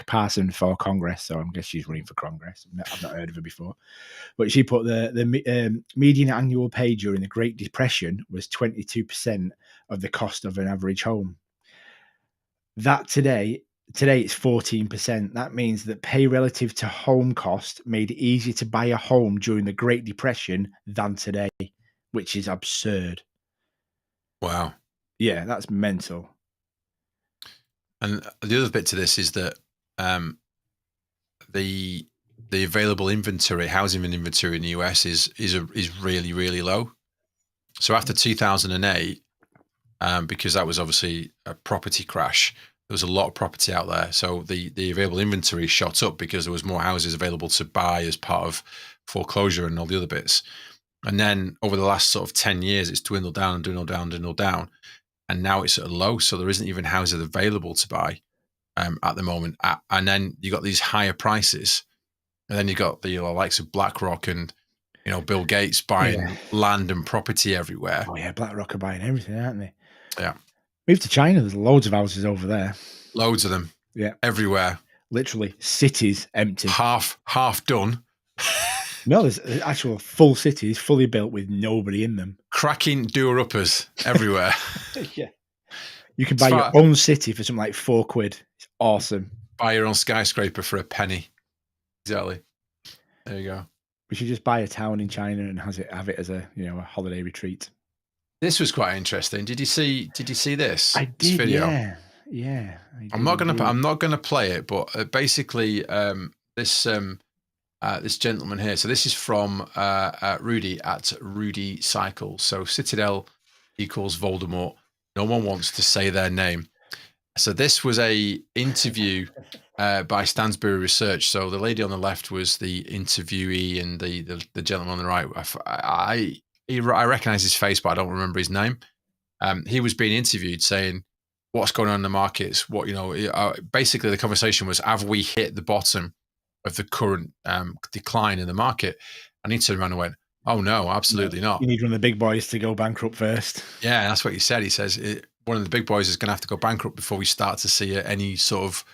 Parson for Congress. So I guess she's running for Congress. I've not heard of her before. But she put the median annual pay during the Great Depression was 22% of the cost of an average home. That today it's 14%. That means that pay relative to home cost made it easier to buy a home during the Great Depression than today, which is absurd. Wow. Yeah, that's mental. And the other bit to this is that the available inventory, housing inventory in the US is really, really low. So after 2008, because that was obviously a property crash, there was a lot of property out there. So the available inventory shot up because there was more houses available to buy as part of foreclosure and all the other bits. And then over the last sort of 10 years, it's dwindled down and dwindled down and dwindled down. And now it's at a low. So there isn't even houses available to buy at the moment. And then you got these higher prices. And then you got the likes of BlackRock and Bill Gates buying land and property everywhere. Oh yeah, BlackRock are buying everything, aren't they? Yeah. Move to China. There's loads of houses over there. Loads of them. Yeah. Everywhere. Literally cities empty. Half done. No, there's actual full cities fully built with nobody in them. Cracking doer-uppers everywhere. Yeah. You can buy your own city for something like £4. It's awesome. Buy your own skyscraper for a penny. Exactly. There you go. We should just buy a town in China and have it as a a holiday retreat. This was quite interesting. Did you see this? I did. This video? Yeah. I'm not gonna play it, but basically, this gentleman here. So this is from Rudy at Rudy Cycles. So Citadel equals Voldemort. No one wants to say their name. So this was a interview by Stansberry Research. So the lady on the left was the interviewee, and the gentleman on the right. I recognize his face, but I don't remember his name. He was being interviewed saying, what's going on in the markets. What basically the conversation was: have we hit the bottom of the current decline in the market? And he turned around and went, "Oh no, absolutely not. You need one of the big boys to go bankrupt first." Yeah, that's what he said. He says one of the big boys is going to have to go bankrupt before we start to see any sort of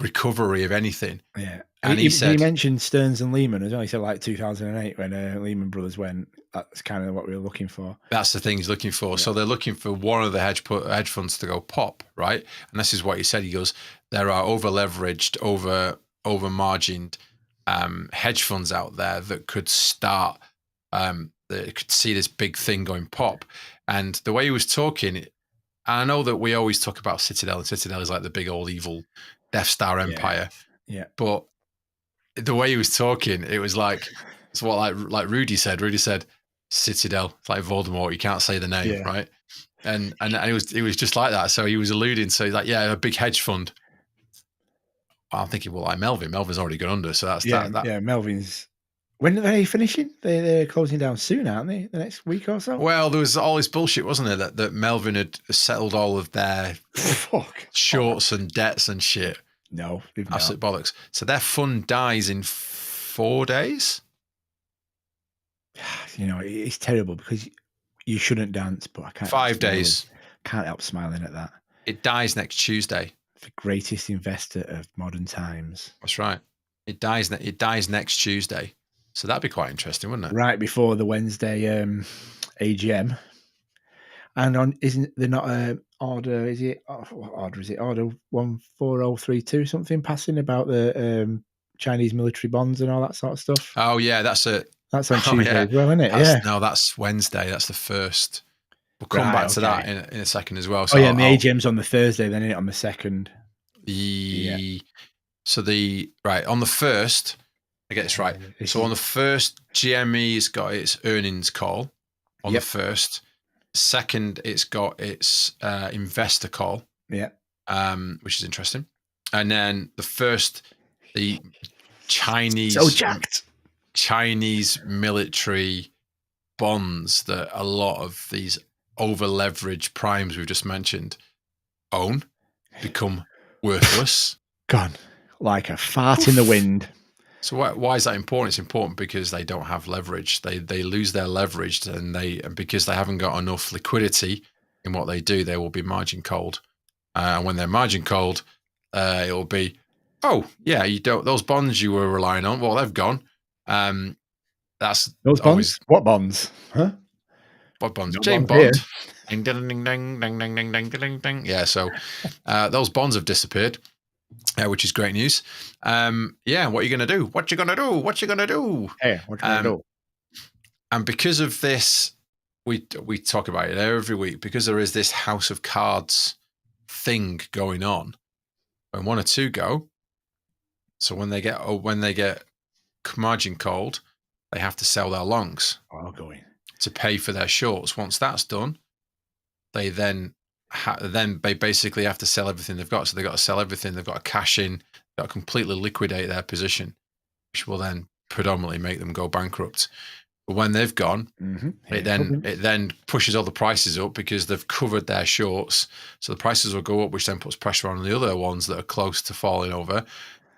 recovery of anything. Yeah. And he said, he mentioned Stearns and Lehman as well. He said like 2008 when Lehman Brothers went. That's kind of what we were looking for. That's the thing he's looking for. Yeah. So they're looking for one of the hedge funds to go pop, right? And this is what he said. He goes, there are over-leveraged, over-margined hedge funds out there that could start, that could see this big thing going pop. And the way he was talking, I know that we always talk about Citadel, and Citadel is like the big old evil Death Star empire. Yeah. But the way he was talking, it was like, it's what like Rudy said. Rudy said, Citadel, it's like Voldemort. You can't say the name, right? And it was just like that. So he was alluding. So he's like, yeah, a big hedge fund. I'm thinking, well, like Melvin's already gone under. So that's that. Yeah, Melvin's. When are they finishing? They're closing down soon, aren't they? The next week or so. Well, there was all this bullshit, wasn't there? That Melvin had settled all of their shorts and debts and shit. No, absolute bollocks. So their fund dies in 4 days. It's terrible because you shouldn't dance, but I can't. 5 days. Can't help smiling at that. It dies next Tuesday. The greatest investor of modern times. That's right. It dies next Tuesday. So that'd be quite interesting, wouldn't it? Right before the Wednesday AGM. And they're not order? Is it what order? Is it order 14032 something passing about the Chinese military bonds and all that sort of stuff? Oh yeah, that's on Tuesday as well, isn't it? No, that's Wednesday. That's the first. We'll come back to that in a second as well. So and the AGM's on the Thursday, then on the 2nd. So on the 1st, I get this right. So on the 1st, GME's got its earnings call on the 1st. 2nd, it's got its investor call. Yeah. Which is interesting. And then the 1st, the Chinese military bonds that a lot of these over-leveraged primes we've just mentioned own become worthless. Gone like a fart in the wind. So why is that important? It's important because they don't have leverage. They lose their leverage, and because they haven't got enough liquidity in what they do, they will be margin called. And when they're margin called, it will be, oh yeah, those bonds you were relying on, well, they've gone. That's those bonds. What bonds? Huh? What bonds? James Bond. Ding ding ding ding ding ding ding ding ding ding. Yeah. So those bonds have disappeared. Which is great news. Yeah, what are you going to do? What you going to do? What you going to do? Hey, what you going to do? And because of this, we talk about it every week, because there is this House of Cards thing going on. When 1 or 2 go, so when they get margin called, they have to sell their longs to pay for their shorts. Once that's done, they then they basically have to sell everything they've got. So they've got to sell everything. They've got to cash in. They've got to completely liquidate their position, which will then predominantly make them go bankrupt. But when they've gone, it then pushes all the prices up because they've covered their shorts. So the prices will go up, which then puts pressure on the other ones that are close to falling over.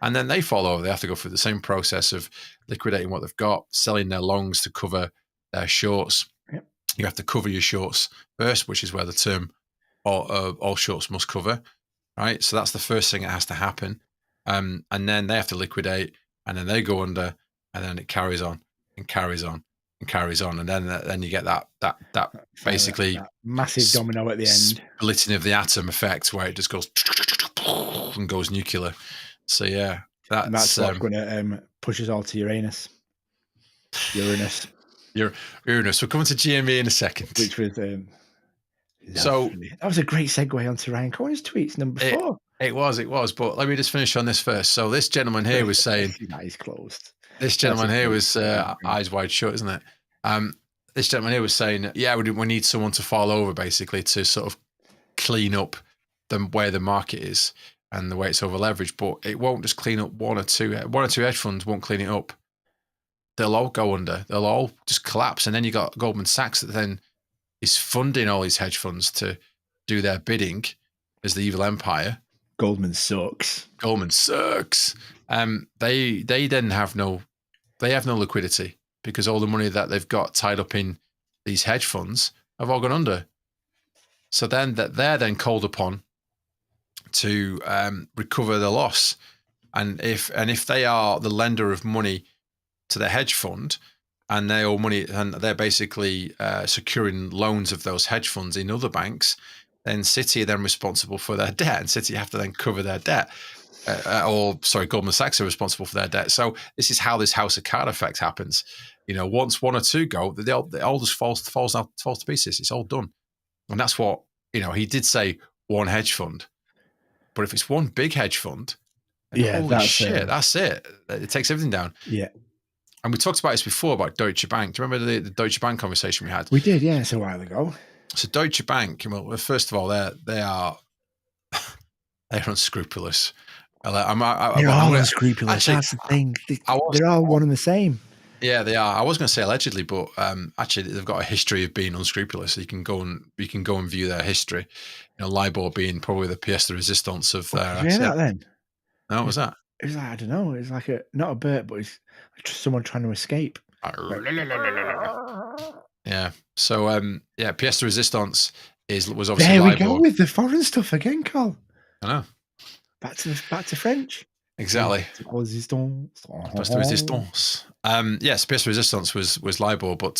And then they fall over. They have to go through the same process of liquidating what they've got, selling their longs to cover their shorts. Yep. You have to cover your shorts first, which is where the term all shorts must cover, right? So that's the first thing that has to happen. And then they have to liquidate, and then they go under, and then it carries on and carries on and carries on. And then you get that basically that massive domino at the end. Splitting of the atom effect where it just goes and goes nuclear. So yeah, that's what's going to push us all to Uranus. Uranus. We're coming to GME in a second. Which was so that was a great segue onto Ryan Cohen's tweets number 4. It was, but let me just finish on this first. So this gentleman here was saying that is closed. This gentleman here was eyes wide shut, isn't it? This gentleman here was saying, yeah, we need someone to fall over basically to sort of clean up where the market is and the way it's over leveraged. But it won't just clean up one or two hedge funds won't clean it up. They'll all go under. They'll all just collapse, and then you got Goldman Sachs that then is funding all these hedge funds to do their bidding. as the evil empire. Goldman sucks. Goldman sucks. They then have no liquidity because all the money that they've got tied up in these hedge funds have all gone under. So then they're then called upon to recover the loss. And if they are the lender of money to the hedge fund, and they owe money, and they're basically securing loans of those hedge funds in other banks, then Citi are then responsible for their debt, and Citi have to then cover their debt. Goldman Sachs are responsible for their debt. So this is how this house of card effect happens. Once one or two go, they all just falls to pieces. It's all done, and that's what he did say. One hedge fund, but if it's one big hedge fund, holy shit, that's it. It takes everything down. Yeah. And we talked about this before about Deutsche Bank. Do you remember the Deutsche Bank conversation we had? We did, yeah, it's a while ago. So Deutsche Bank, well, first of all, they're unscrupulous. They're all unscrupulous. That's the thing. They're all one and the same. Yeah, they are. I was going to say allegedly, but actually, they've got a history of being unscrupulous. So you can go and view their history. LIBOR being probably the pièce de résistance of their. Did you hear that then? No, what was that? It was like, I don't know. It was like not a bird, but it's like someone trying to escape. Yeah. So pièce de résistance was obviously. There we LIBOR. go with the foreign stuff again, Carl. I know. Back to French. Exactly. Pièce de résistance. Yes, pièce de résistance was LIBOR, but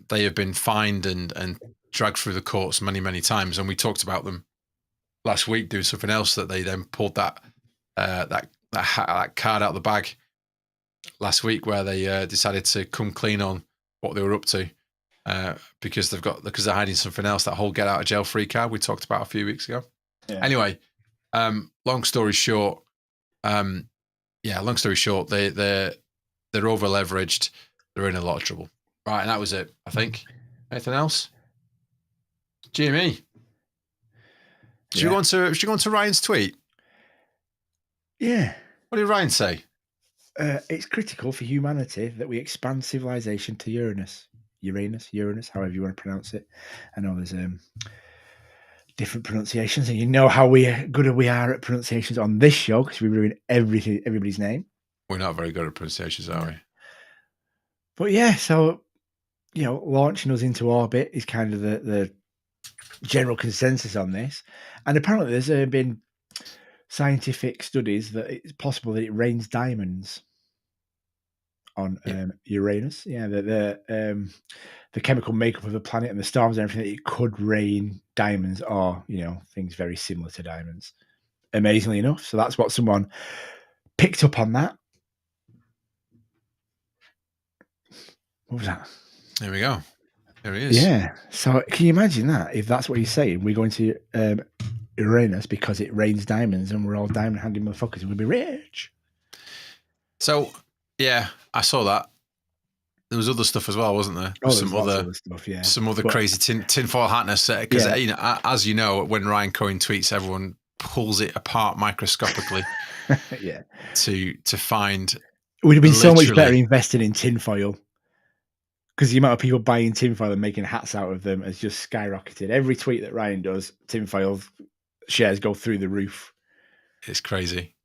they have been fined and dragged through the courts many, many times. And we talked about them last week doing something else that they then pulled that card out of the bag last week, where they decided to come clean on what they were up to because they're hiding something else. That whole get out of jail free card we talked about a few weeks ago. Yeah. Anyway, long story short, they're over leveraged. They're in a lot of trouble. Right, and that was it, I think. Anything else? Jimmy, should you go on to Ryan's tweet? Yeah. What did Ryan say? It's critical for humanity that we expand civilization to Uranus, however you want to pronounce it. I know there's different pronunciations, and you know how good we are at pronunciations on this show because we ruin everybody's name. We're not very good at pronunciations, are we? But yeah, so launching us into orbit is kind of the general consensus on this, and apparently there's been scientific studies that it's possible that it rains diamonds on Uranus. Yeah, the chemical makeup of the planet and the storms and everything, it could rain diamonds or things very similar to diamonds. Amazingly enough, so that's what someone picked up on that. What was that? There we go. There he is. Yeah. So can you imagine that? If that's what he's saying, we're going to Uranus because it rains diamonds and we're all diamond-handed motherfuckers and we'll be rich. So, yeah, I saw that. There was other stuff as well, wasn't there? Some other stuff, yeah. Some other crazy tinfoil hatness. Because, as you know, when Ryan Cohen tweets, everyone pulls it apart microscopically yeah. to find... It would have been so much better investing in tinfoil. Because the amount of people buying tinfoil and making hats out of them has just skyrocketed. Every tweet that Ryan does, tinfoil shares go through the roof. It's crazy.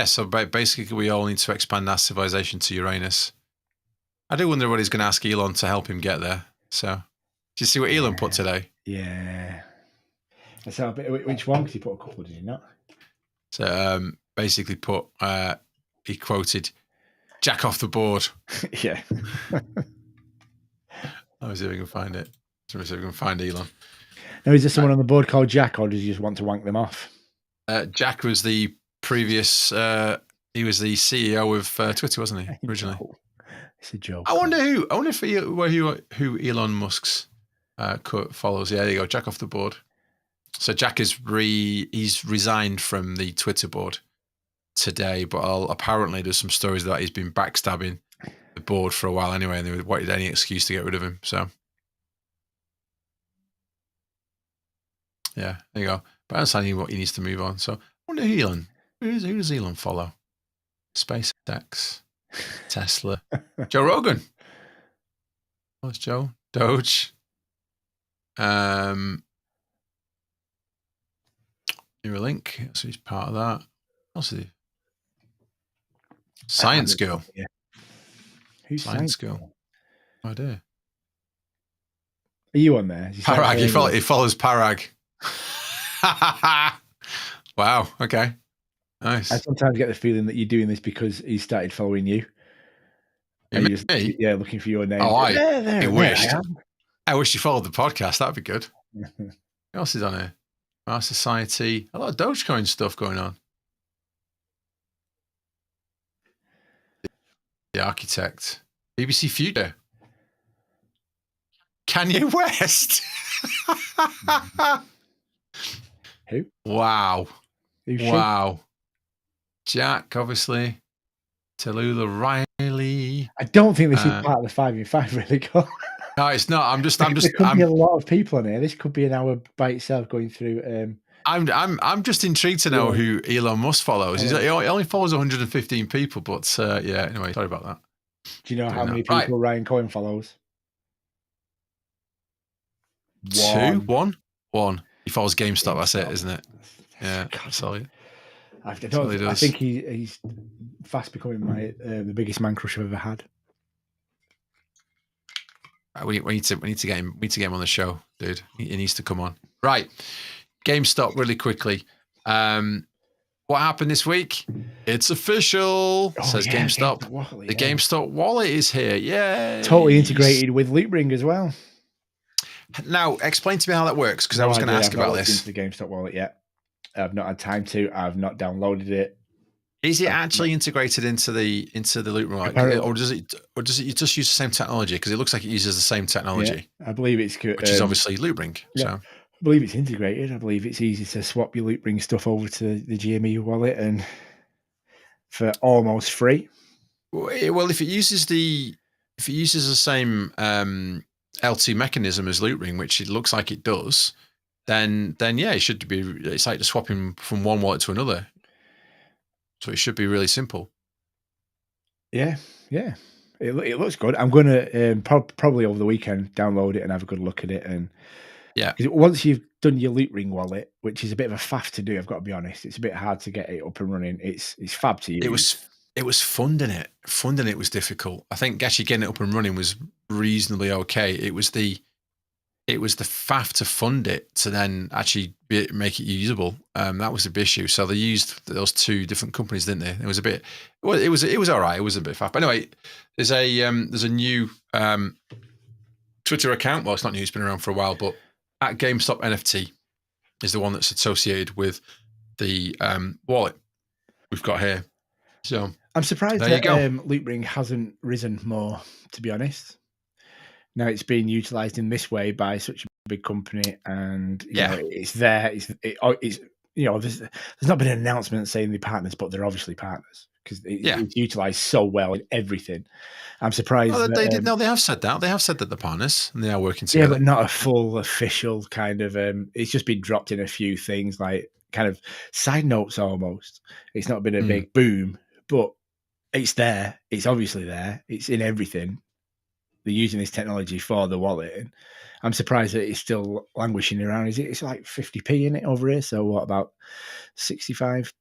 So basically we all need to expand our civilization to Uranus. I do wonder what he's going to ask Elon to help him get there. So, did you see what Elon put today? Yeah. So, which one? Because he put a couple, did he not? So, basically he quoted, "Jack off the board." Yeah. Let me see if we can find it. Let me see if we can find Elon. Now, is there someone on the board called Jack, or does he just want to wank them off? Jack was the previous. He was the CEO of Twitter, wasn't he? Originally, it's a joke. I wonder who Elon Musk's follows. Yeah, there you go. Jack off the board. So Jack he's resigned from the Twitter board today, but apparently there's some stories that he's been backstabbing the board for a while anyway, and they wanted any excuse to get rid of him. So yeah, there you go. But I understand what he needs to move on. So I wonder who does Elon follow? SpaceX, Tesla, Joe Rogan. What's Joe? Doge. Neuralink, so he's part of that. What else is he? Science Girl. Yeah. Who's Science Girl? No idea. Are you on there? Parag. He follows Parag. Wow. Okay. Nice. I sometimes get the feeling that you're doing this because he started following you. And you just, looking for your name. Oh, I wished. I wish you followed the podcast. That'd be good. What else is on here? Our Society. A lot of Dogecoin stuff going on. The Architect. BBC Future. Kanye West. Who? Wow. Wow. Jack, obviously. Tallulah Riley. I don't think this is part of the 5 in 5 really. No, it's not. There could be a lot of people on here. This could be an hour by itself going through. I'm just intrigued to know who Elon Musk follows. He only follows 115 people, but anyway, sorry about that. Do you know how many people Ryan Cohen follows? One. He follows GameStop. That's it, isn't it? Yeah, that's all. I think he's fast becoming the biggest man crush I've ever had. We need to get him. We need to get him on the show, dude. He needs to come on. Right, GameStop really quickly. What happened this week? It's official. Says GameStop. The GameStop wallet is here. Yeah, totally integrated with Loopring as well. Now, explain to me how that works, because I was going to ask about this. Into the GameStop wallet yet. I've not had time to. I've not downloaded it. Is it actually integrated into the Loopring wallet, or does it just use the same technology? Because it looks like it uses the same technology. Yeah, I believe it's which is obviously Loopring. Yeah, so I believe it's integrated. I believe it's easy to swap your Loopring stuff over to the GME wallet and for almost free. Well, if it uses the same L2 mechanism as Loopring, which it looks like it does, then yeah, it should be. It's like just swapping from one wallet to another. So it should be really simple. Yeah. It looks good. I'm going to probably over the weekend download it and have a good look at it. And once you've done your Loopring wallet, which is a bit of a faff to do, I've got to be honest, it's a bit hard to get it up and running. It's fab to use. It was funding it. Funding it was difficult. I think actually getting it up and running was reasonably okay. It was the faff to fund it to then actually make it usable. That was the big issue. So they used those two different companies, didn't they? It was a bit. Well, it was all right. It was a bit faff. But anyway, there's a new Twitter account. Well, it's not new. It's been around for a while. But at GameStop NFT is the one that's associated with the wallet we've got here. So I'm surprised that Loopring hasn't risen more, to be honest. Now it's being utilised in this way by such a big company, and you know, it's there. It's there's not been an announcement saying they're partners, but they're obviously partners because it's utilised so well in everything. I'm surprised. Well, they did. No, they have said that. They have said that they're partners and they are working together. Yeah, but not a full official kind of. It's just been dropped in a few things, like kind of side notes almost. It's not been a big boom, but it's there. It's obviously there. It's in everything. They're using this technology for the wallet, and I'm surprised that it's still languishing around. It's like 50p in it over here, so what, about 65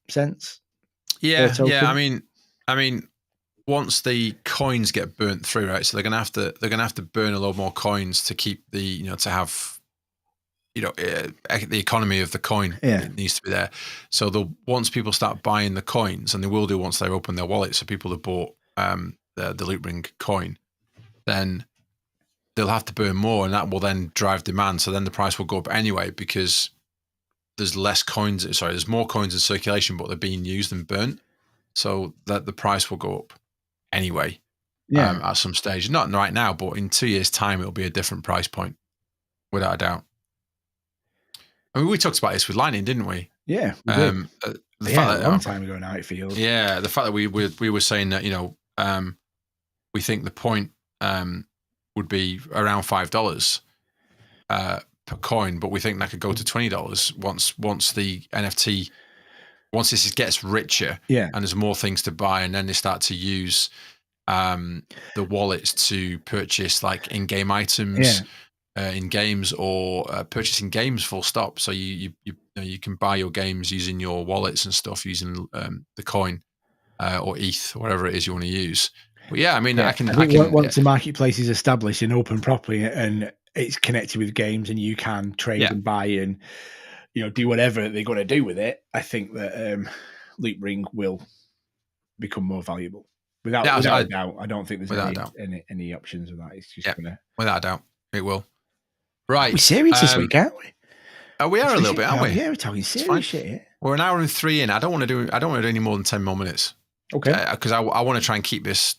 cents? Yeah. I mean, once the coins get burnt through, right? So they're gonna have to burn a lot more coins to keep the to have the economy of the coin. It needs to be there. So once people start buying the coins, and they will do once they open their wallet, so people have bought the Loopring coin, then they'll have to burn more, and that will then drive demand. So then the price will go up anyway, because there's less coins. Sorry, there's more coins in circulation, but they're being used and burnt. So that the price will go up anyway. At some stage, not right now, but in 2 years' time, it'll be a different price point, without a doubt. I mean, we talked about this with Lightning, didn't we? Yeah, we did. A long time ago now, it feels. Yeah, the fact that we were saying that we think the point would be around $5 per coin, but we think that could go to $20 once the NFT, once this gets richer, and there's more things to buy, and then they start to use the wallets to purchase like in-game items, in games or purchasing games full stop. So you can buy your games using your wallets and stuff using the coin or ETH, whatever it is you want to use. But yeah, I mean, I can once the marketplace is established and open properly and it's connected with games and you can trade and buy and do whatever they're going to do with it, I think that Loop Ring will become more valuable. Without a doubt, I don't think there's any options of that. It's just gonna, without a doubt, it will. Right, we're serious this week, aren't we? Oh, we are a little bit, aren't we? Yeah, we're talking serious shit here. We're an hour and 3 in. I don't want to do any more than 10 more minutes. Okay. Because I want to try and keep this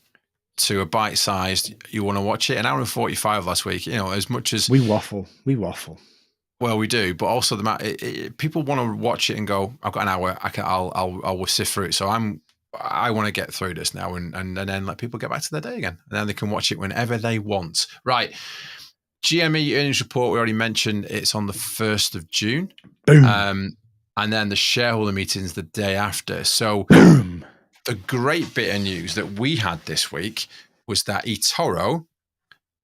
to a bite-sized. You want to watch it? An hour and 45 last week. As much as we waffle. Well, we do, but also people want to watch it and go, "I've got an hour. I'll sift through it." So I want to get through this now and then let people get back to their day again, and then they can watch it whenever they want. Right. GME earnings report, we already mentioned it's on the 1st of June. Boom. And then the shareholder meeting's the day after. So the great bit of news that we had this week was that eToro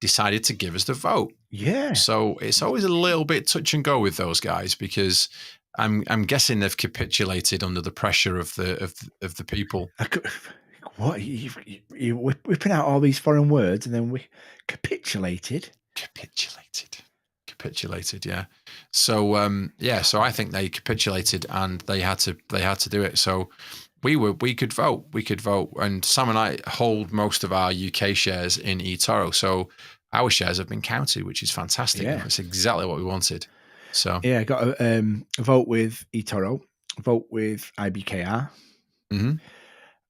decided to give us the vote. Yeah. So it's always a little bit touch and go with those guys because I'm guessing they've capitulated under the pressure of the people. What? You're whipping out all these foreign words and then we capitulated? Capitulated, yeah. So so I think they capitulated and they had to do it. So we could vote, and Sam and I hold most of our UK shares in eToro, so our shares have been counted, which is fantastic. Yeah. That's exactly what we wanted. So yeah, I got a vote with eToro, a vote with IBKR,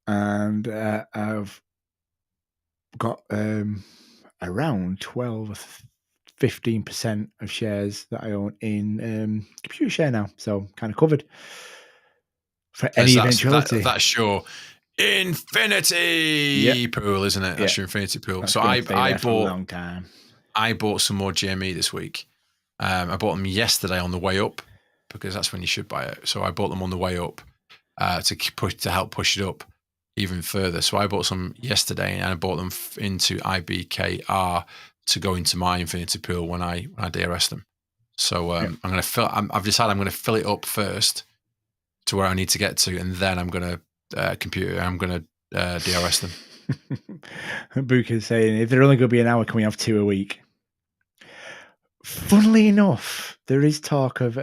and I've got around 12 or 15% of shares that I own in Computer Share now, so kind of covered for any eventuality. That's your infinity pool, isn't it? That's your infinity pool. So I bought for a long time. I bought some more GME this week. I bought them yesterday on the way up because that's when you should buy it. So I bought them on the way up to help push it up even further. So I bought some yesterday and I bought them into IBKR to go into my infinity pool when I DRS them. So I'm going to I've decided I'm going to fill it up first to where I need to get to, and then I'm going to I'm going to DRS them. Book is saying if they're only going to be an hour, can we have 2 a week? Funnily enough, there is talk of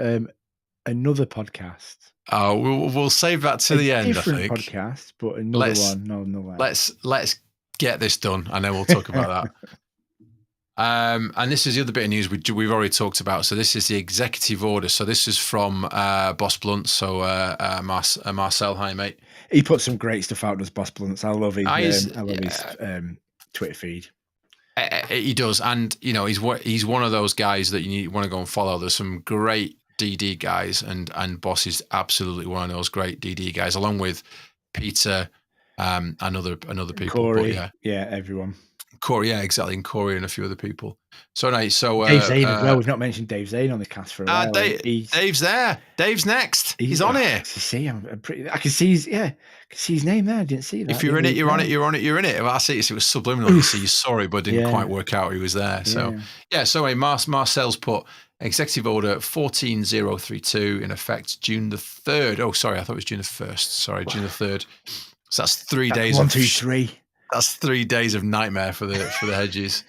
another podcast. Oh, we'll save that to the end. Different I think podcast, but another one. No. Let's get this done, and then we'll talk about that. And this is the other bit of news we've already talked about. So this is the executive order. So this is from Boss Blunt. So Marcel, hi mate. He put some great stuff out. Does Boss Blunt? I love his Twitter feed. He does, and he's one of those guys that you want to go and follow. There's some great DD guys, and Boss is absolutely one of those great DD guys, along with Peter, and other people. Corey, everyone. Corey, yeah, exactly, and Corey and a few other people. So nice. So Dave Zane as well. We've not mentioned Dave Zane on the cast for a while. Dave's there. Dave's next. He's on here. I can see his name there. I didn't see that. If you're in it, you're on it. You're on it. You're in it. Well, I see. It was subliminal. You see, sorry, but it didn't quite work out. He was there. So So Marcel's put executive order 14032 in effect June the 3rd. Oh, sorry, I thought it was June the 1st. Sorry, June the 3rd. So that's 3 days. 1, 2, 3. That's 3 days of nightmare for the hedges.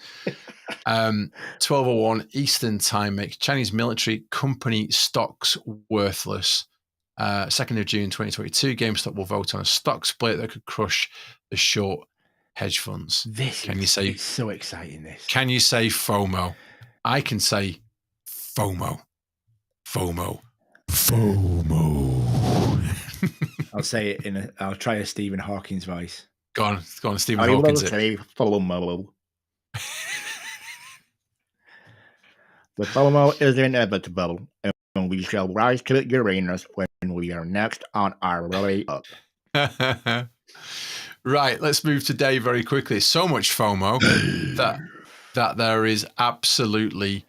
12:01 Eastern time makes Chinese military company stocks worthless. 2nd of June 2022, GameStop will vote on a stock split that could crush the short hedge funds. It's so exciting. This. Can you say FOMO? I can say FOMO. FOMO. I'll say it I'll try a Stephen Hawking's voice. Go on, Stephen Hawkins. The FOMO is inevitable, and we shall rise to Uranus when we are next on our way up. Right, let's move to Dave very quickly. So much FOMO that there is absolutely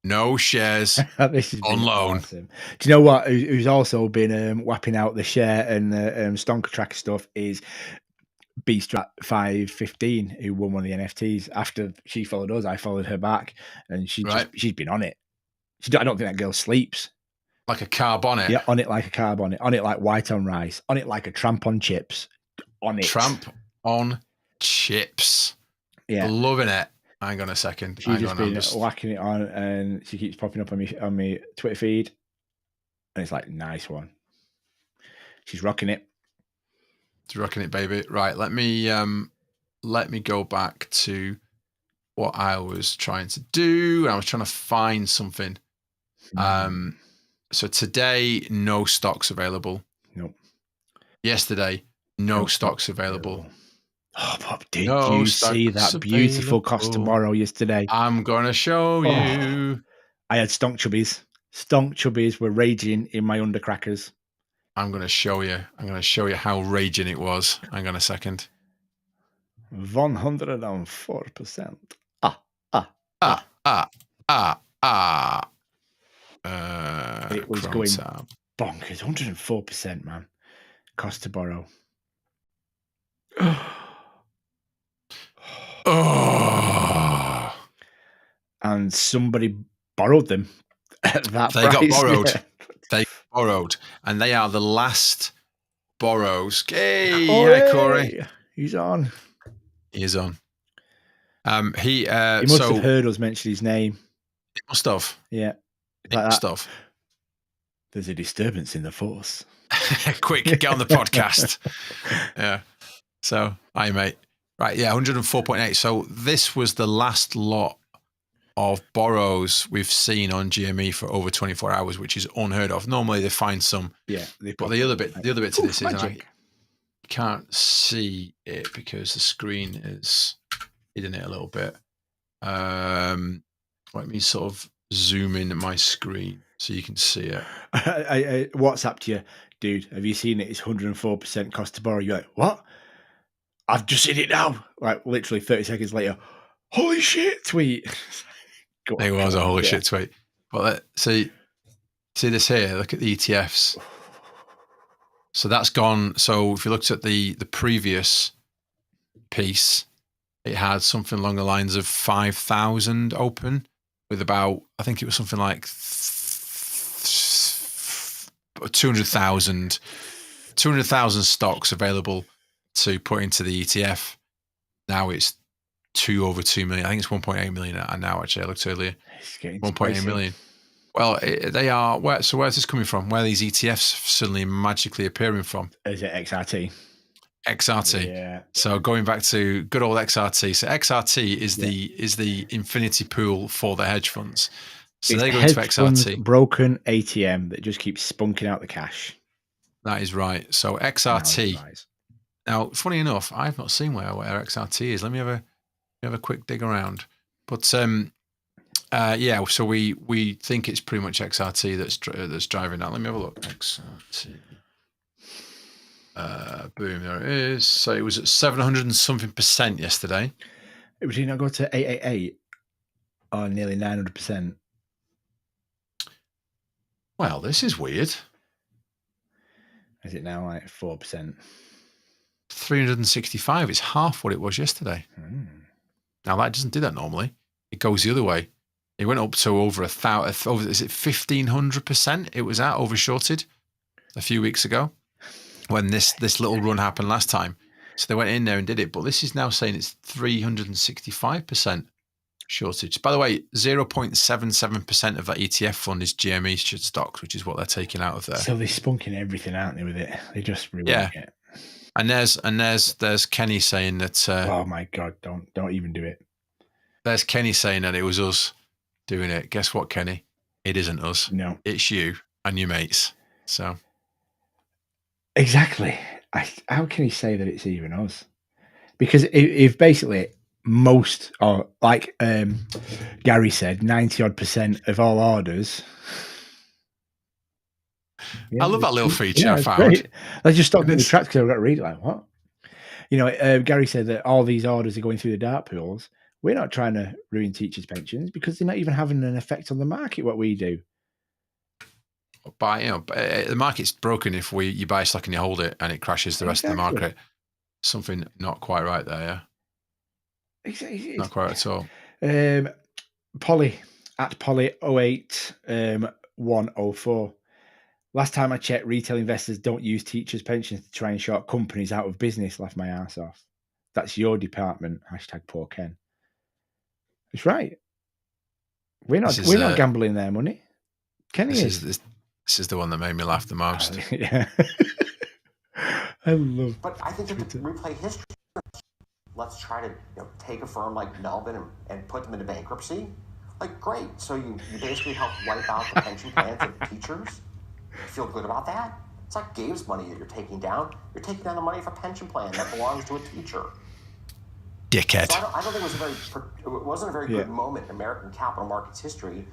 no shares on loan. Awesome. Do you know what? Who's also been whapping out the share and Stonk tracker stuff is Beastrat 515 who won one of the NFTs. After she followed us, I followed her back, and she's been on it. I don't think that girl sleeps. Like a carb on it. Yeah, on it like a carb on it. On it like white on rice. On it like a tramp on chips. On it. Tramp on chips. Yeah. Loving it. Hang on a second. She's just been whacking it on, and she keeps popping up on my Twitter feed. And it's like, nice one. She's rocking it. She's rocking it, baby. Right, let me go back to what I was trying to do. I was trying to find something. So today, no stocks available. Nope. Yesterday, no stocks available. Oh, Bob, did you see that beautiful cost tomorrow yesterday? I'm going to show you. I had stonk chubbies. Stonk chubbies were raging in my undercrackers. I'm going to show you. I'm going to show you how raging it was. Hang on a second. 104%. It was going bonkers. 104%, man. Cost to borrow. And somebody borrowed them at that price. Got borrowed. Yeah. They borrowed, and they are the last borrows. Hey, hi, Corey. He's on. He is on. He must have heard us mention his name. He must have. Yeah. Like must have. There's a disturbance in the force. Quick, get on the podcast. Yeah. So, hi, mate. Right, yeah, 104.8. So this was the last lot of borrows we've seen on GME for over 24 hours, which is unheard of. Normally they find some. Yeah. But the other bit to this is you can't see it because the screen is hidden it a little bit. Let me sort of zoom in my screen so you can see it. I WhatsApped you, dude. Have you seen it? It's 104% cost to borrow. You're like, what? I've just seen it now. Like literally 30 seconds later. Holy shit! Tweet. It was a holy shit tweet. But see this here. Look at the ETFs. So that's gone. So if you looked at the previous piece, it had something along the lines of 5,000 open with about, I think it was something like 200,000 stocks available to put into the ETF. Now it's over 2 million. I think it's 1.8 million now. Actually, I looked earlier. 1.8 million. Well, they are. Where's this coming from? Where are these ETFs suddenly magically appearing from? Is it XRT? XRT. Yeah. So going back to good old XRT. So XRT is the infinity pool for the hedge funds. So they go into XRT. Broken ATM that just keeps spunking out the cash. That is right. So XRT. Now, funny enough, I've not seen where XRT is. Let me have a quick dig around. But so we think it's pretty much XRT that's driving that. Let me have a look. XRT. Boom, there it is. So it was at 700 and something % yesterday. Did it not go to 888 or nearly 900%? Well, this is weird. Is it now like 4%? 365 is half what it was yesterday. Now that doesn't do that normally. It goes the other way. It went up to over 1,000. Is it 1,500%? It was overshorted a few weeks ago when this little run happened last time. So they went in there and did it. But this is now saying it's 365% shortage. By the way, 0.77% of that ETF fund is GME stocks, which is what they're taking out of there. So they're spunking everything, aren't they, with it? They just rework it. And there's Kenny saying that. Oh my God! Don't even do it. There's Kenny saying that it was us doing it. Guess what, Kenny? It isn't us. No, it's you and your mates. So exactly. How can he say that it's even us? Because if basically most, or like Gary said, 90% of all orders. I love that little feature I found. Great. I just stopped in the track because I got to read it like, what? Gary said that all these orders are going through the dark pools. We're not trying to ruin teachers' pensions because they're not even having an effect on the market, what we do. But the market's broken if you buy stock and you hold it and it crashes the rest of the market. something not quite right there. Yeah, not quite at all. Polly at Polly 08 104. Last time I checked, retail investors don't use teachers' pensions to try and short companies out of business. Laugh my ass off. That's your department. # poor Ken. It's right. We're not gambling their money. Kenny is. This is the one that made me laugh the most. Yeah. I love. But I think you have to replay history. Let's try to take a firm like Melbourne and put them into bankruptcy. Like, great. So you basically help wipe out the pension plans of teachers. You feel good about that? It's like Gabe's money that you're taking down. You're taking down the money of a pension plan that belongs to a teacher. Dickhead. So I don't think it wasn't a very good moment in American capital markets history.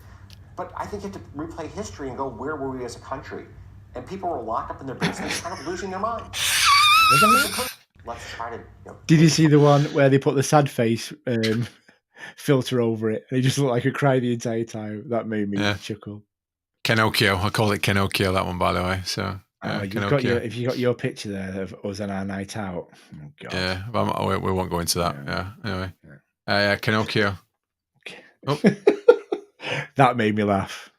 But I think you have to replay history and go, where were we as a country? And people were locked up in their basements kind of losing their mind. Let's try to. Did you see the one where they put the sad face filter over it? And it just looked like a cry the entire time. That made me chuckle. Kenokio. I call it Kenokio, that one, by the way. So if you got your picture there of us on our night out. Oh, God. Yeah, we won't go into that. Yeah. Anyway. Kenokio. Oh. That made me laugh.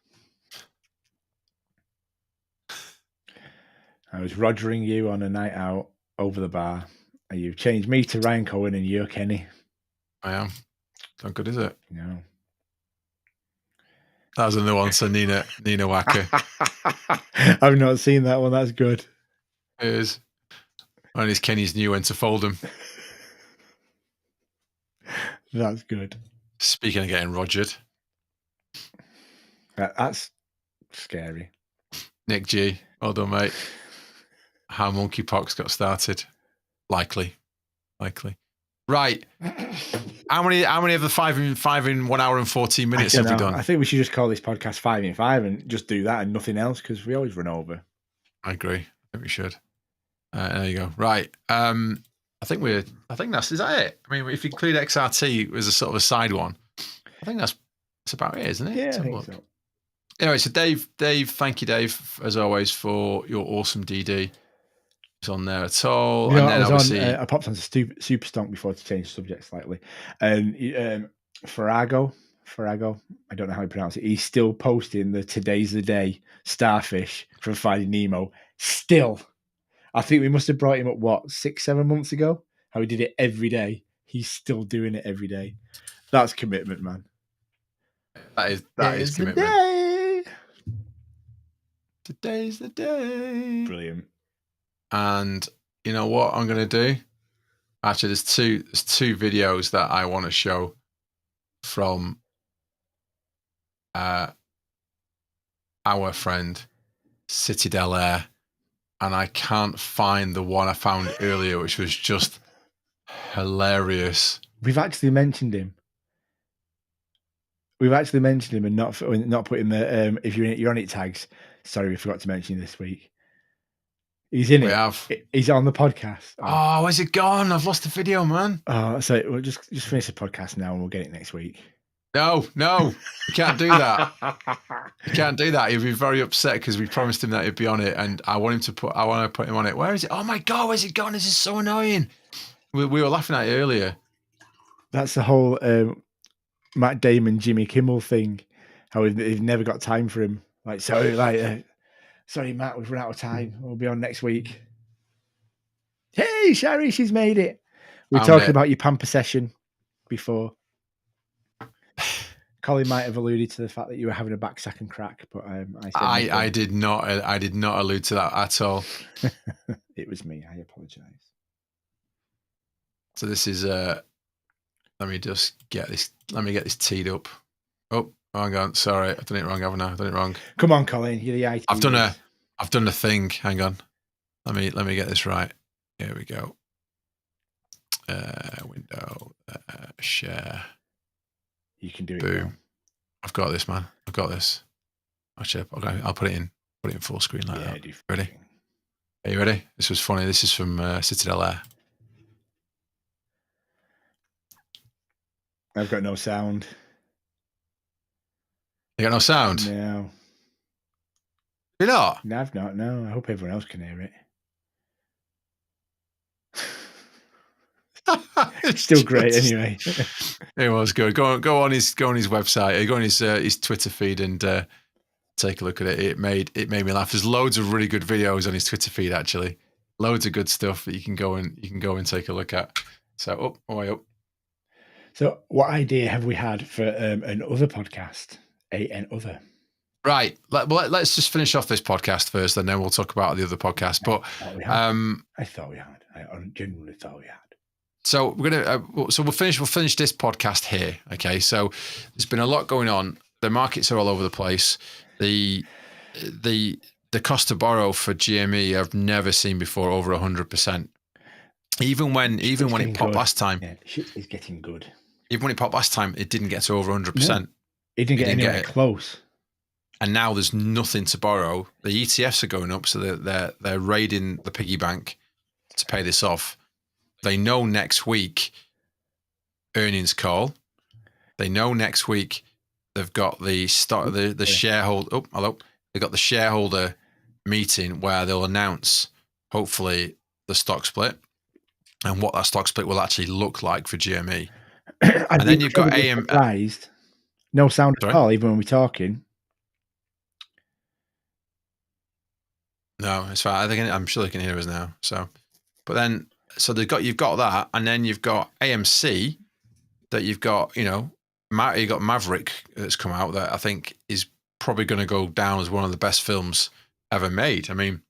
I was rogering you on a night out over the bar, and you've changed me to Ryan Cohen, and you're Kenny. I am. Not good, is it? No. That was another one, so Nina Wacker. I've not seen that one. That's good. It is. And it's Kenny's new when to fold him. That's good. Speaking of getting rogered. That's scary. Nick G. Well done, mate. How monkeypox got started. Likely. Right. How many of the 5 in 1 hour and 14 minutes have we done? I think we should just call this podcast 5 in 5 and just do that and nothing else, because we always run over. I agree. I think we should. There you go. Right. I think is that it? I mean, if you include XRT as a sort of a side one, I think that's about it, isn't it? Yeah, I think so. Anyway, so Dave, thank you, Dave, as always, for your awesome DD. It's on there at all. You know, and then obviously, I popped onto Super Stonk before to change the subject slightly. And Farrago, I don't know how you pronounce it. He's still posting the Today's the Day starfish from Finding Nemo. Still. I think we must have brought him up, 6-7 months ago? How he did it every day. He's still doing it every day. That's commitment, man. That is commitment. Day. Today's the day. Brilliant. And you know what I'm going to do? Actually, there's two videos that I want to show from our friend Citadel Air, and I can't find the one I found earlier, which was just hilarious. We've actually mentioned him. And not putting the if you're on it tags. Sorry, we forgot to mention you this week. He's in it. He's on the podcast. Oh, is it gone? I've lost the video, man. Oh, so we'll just finish the podcast now and we'll get it next week. No, you can't do that. You can't do that. He'll be very upset because we promised him that he'd be on it, and I want to put him on it. Where is it? Oh my God, where's it gone? This is so annoying. We were laughing at it earlier. That's the whole Matt Damon, Jimmy Kimmel thing. How they've never got time for him. Sorry, Matt, we've run out of time. We'll be on next week. Hey, Sherry, she's made it. We were talking about your pamper session before. Colin might have alluded to the fact that you were having a back sack and crack, but I did not allude to that at all. It was me. I apologise. So this is let me get this teed up. Oh, hang on. Sorry, I've done it wrong, haven't I? I've done it wrong. Come on, Colin. You're the IT. I've done a thing. Hang on. Let me get this right. Here we go. Window, share. You can do it. Boom. Now. I've got this, man. I've got this. Actually, I'll put it in full screen like that. Ready? Are you ready? This was funny. This is from Citadel Air. I've got no sound. You got no sound? No. You not? No, I've not. No, I hope everyone else can hear it. Still great anyway. It was good. Go on his website. Go on his Twitter feed and take a look at it. It made me laugh. There's loads of really good videos on his Twitter feed. Actually, loads of good stuff that you can go and take a look at. So way up. So, what idea have we had for another podcast? Another. Right. Let's just finish off this podcast first, and then we'll talk about the other podcast. But I thought we had. I genuinely thought we had. So we're gonna. So we'll finish this podcast here. Okay. So there's been a lot going on. The markets are all over the place. The cost to borrow for GME I've never seen before, over 100%. Even when it popped last time, shit is getting good. Even when it popped last time, it didn't get to over 100%. No, it didn't get anywhere close. And now there's nothing to borrow. The ETFs are going up, so they're raiding the piggy bank to pay this off. They know next week earnings call. They know next week they've got the shareholder. Oh, hello. They've got the shareholder meeting where they'll announce hopefully the stock split and what that stock split will actually look like for GME. And then you've got AM. No sound at all, even when we're talking. No, it's fine. I'm sure they can hear us now. So, but then, you've got that, and then you've got AMC that you've got, you've got Maverick that's come out that I think is probably going to go down as one of the best films ever made. I mean,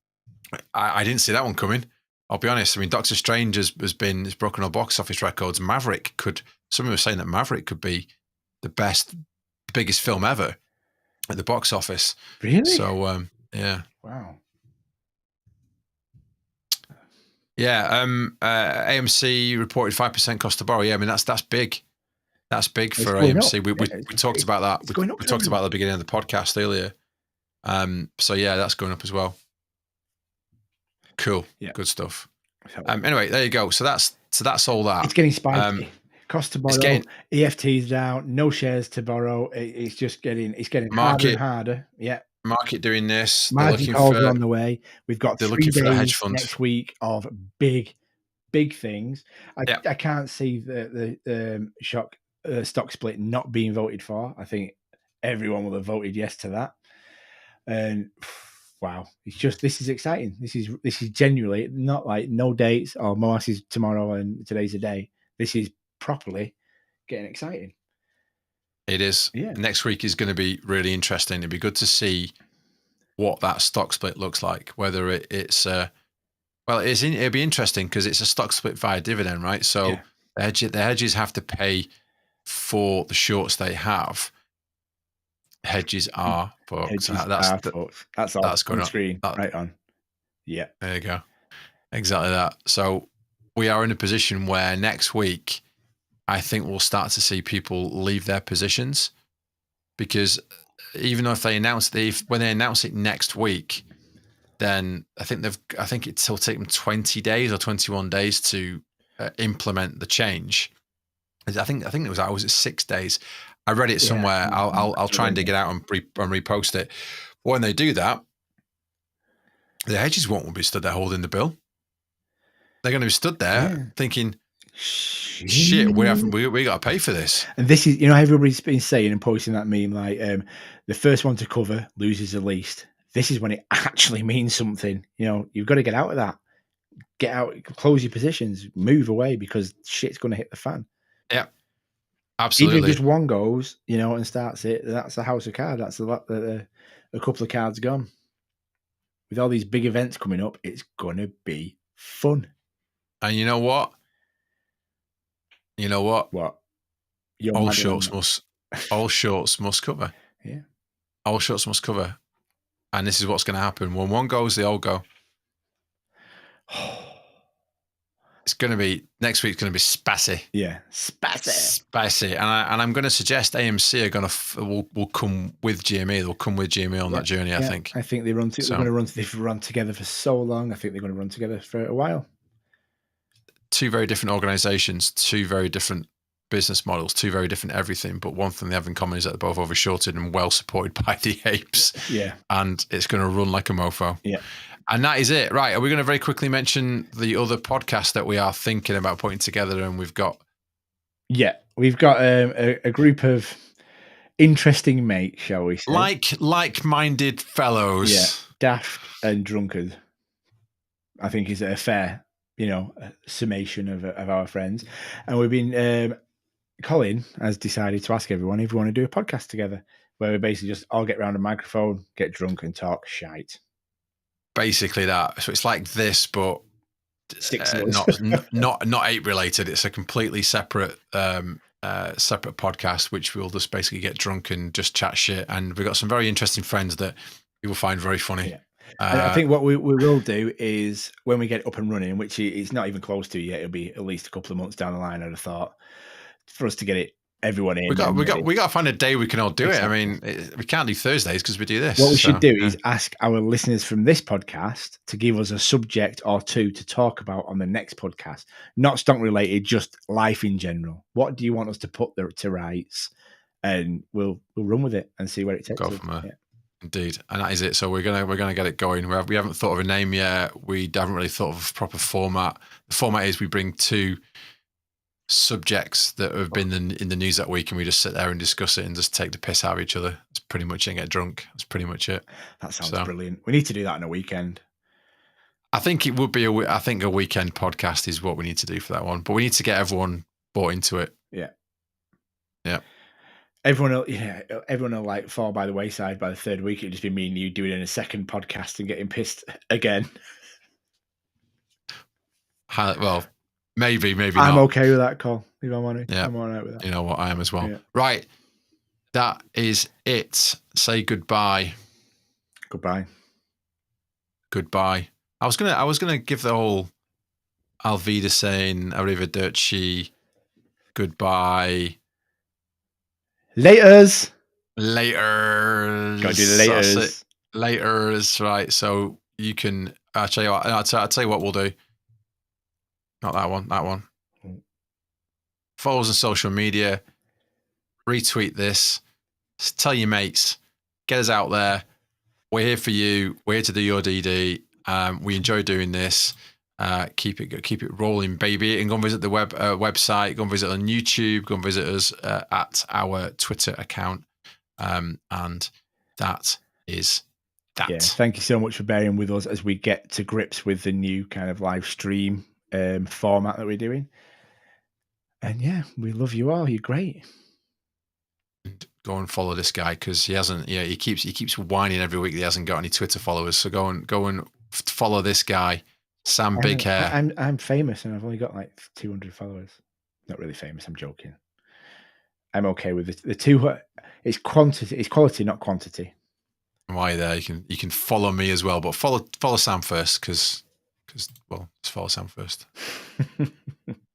I didn't see that one coming. I'll be honest. I mean, Doctor Strange has broken all box office records. Someone was saying that Maverick could be the biggest film ever at the box office. Really? So, yeah. Wow. Yeah. AMC reported 5% cost to borrow. Yeah, I mean that's big. That's big for AMC. We talked about that. We talked about it at the beginning of the podcast earlier. So yeah, that's going up as well. Cool. Yeah. Good stuff. Anyway, there you go. So that's all that. It's getting spicy. Cost to borrow, EFTs down, no shares to borrow. It's getting harder and harder. Yeah. Market doing this. Margin calls are on the way. We've got 3 days next week of big things. I can't see the stock split not being voted for. I think everyone will have voted yes to that. And wow, this is exciting. This is genuinely not like no dates or MOASS is tomorrow and today's the day. This is properly getting exciting. It is. Yeah. Next week is going to be really interesting. It'd be good to see what that stock split looks like. Whether it'll be interesting because it's a stock split via dividend, right? So the hedges have to pay for the shorts they have. Hedges are, folks. That's going on screen. Right on. Yeah. There you go. Exactly that. So we are in a position where next week, I think we'll start to see people leave their positions because even though if they when they announce it next week, then I think it'll take them 20 days or 21 days to implement the change. I think it was 6 days. I read it somewhere. I'll try and dig it out and repost it. But when they do that, the hedges won't be stood there holding the bill. They're going to be stood there thinking, shit, we got to pay for this. And this is, everybody's been saying and posting that meme like the first one to cover loses the least. This is when it actually means something. You've got to get out of that. Get out, close your positions, move away because shit's going to hit the fan. Yeah, absolutely. Even if just one goes, and starts it, that's a house of cards. That's a couple of cards gone. With all these big events coming up, it's going to be fun. And you know what? What? All shorts must cover. Yeah. All shorts must cover. And this is what's going to happen. When one goes, they all go. It's going to be, next week's going to be spassy. Yeah. Spassy. And I'm going to suggest AMC are going to, will come with GME. They'll come with GME on that journey, I think. I think they've run together for so long. I think they're going to run together for a while. Two very different organizations, two very different business models, two very different everything. But one thing they have in common is that they're both overshorted and well supported by the apes. Yeah. And it's going to run like a mofo. Yeah. And that is it. Right. Are we going to very quickly mention the other podcast that we are thinking about putting together? And we've got a group of interesting mates, shall we say? Like-minded fellows. Yeah, daft and drunkard, I think is a fair, summation of our friends. And we've been, Colin has decided to ask everyone if we want to do a podcast together, where we basically just all get around a microphone, get drunk and talk shite. Basically that. So it's like this, but not ape related. It's a completely separate podcast, which we'll just basically get drunk and just chat shit. And we've got some very interesting friends that you will find very funny. Yeah. I think what we will do is when we get it up and running, which it's not even close to yet, it'll be at least a couple of months down the line, I'd have thought, for us to get everyone in. We got to find a day we can all do it. I mean, we can't do Thursdays because we do this. What we should do is ask our listeners from this podcast to give us a subject or two to talk about on the next podcast, not stonk related, just life in general. What do you want us to put to rights? And we'll run with it and see where it takes us. Go from there. Yeah. Indeed, and that is it. So we're gonna get it going. We haven't thought of a name yet. We haven't really thought of a proper format. The format is we bring two subjects that have been in the news that week, and we just sit there and discuss it and just take the piss out of each other. It's pretty much it. And get drunk. That's pretty much it. That sounds brilliant. We need to do that on a weekend. I think it would be a weekend podcast is what we need to do for that one. But we need to get everyone bought into it. Yeah. Yeah. Everyone will like fall by the wayside by the third week. It'll just be me and you doing a second podcast and getting pissed again. Well, maybe not. I'm okay with that, Cole. If I'm honest, yeah. I'm all right with that. You know what? I am as well. Yeah. Right. That is it. Say goodbye. Goodbye. Goodbye. I was gonna give the whole Alvida saying arrivederci, goodbye. Laters. Gotta do the laters. Laters, right? So you can. I'll tell you what. I'll tell you what we'll do. Not that one. That one. Follow us on social media. Retweet this. Tell your mates. Get us out there. We're here for you. We're here to do your DD. We enjoy doing this. Keep it rolling, baby. And go and visit the website. Go and visit on YouTube. Go and visit us at our Twitter account. And that is that. Yeah, thank you so much for bearing with us as we get to grips with the new kind of live stream format that we're doing. And yeah, we love you all. You're great. And go and follow this guy because he hasn't. Yeah, he keeps whining every week that he hasn't got any Twitter followers. So go and follow this guy. Sam Big Hair. I'm famous and I've only got like 200 followers. Not really famous. I'm joking. I'm okay with the two. It's quantity. It's quality, not quantity. While you're there, you can follow me as well, but follow Sam first because just follow Sam first.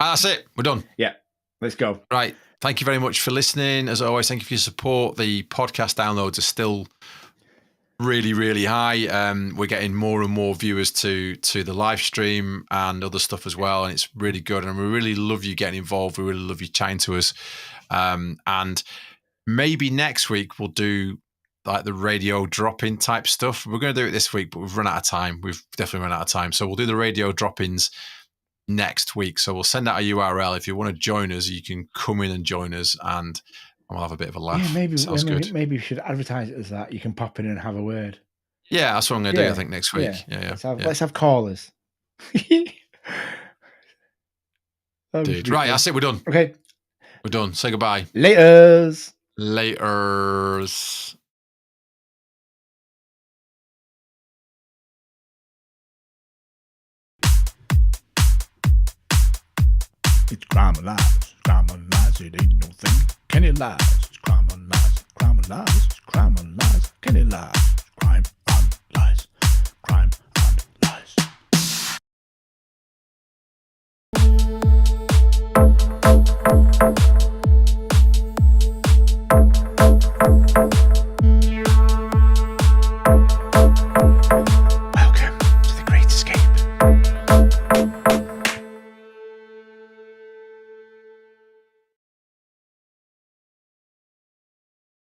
That's it. We're done. Yeah, let's go. Right. Thank you very much for listening. As always, thank you for your support. The podcast downloads are still really, really high. We're getting more and more viewers to the live stream and other stuff as well, and it's really good. And we really love you getting involved. We really love you chatting to us. And maybe next week we'll do like the radio drop-in type stuff. We're going to do it this week, but we've run out of time. We've definitely run out of time. So we'll do the radio drop-ins next week. So we'll send out a URL. If you want to join us, you can come in and join us and we'll have a bit of a laugh. Yeah, maybe good. Maybe we should advertise it as that. You can pop in and have a word. Yeah, that's what I'm going to do, I think, next week. Yeah. Let's have callers. Dude, right, that's it. We're done. Okay. We're done. Say goodbye. Laters. It's crime and lies. Crime and lies, it ain't no thing. Can it lies? It's crime and lies. Crime and lies. Crime and lies. Can it lies?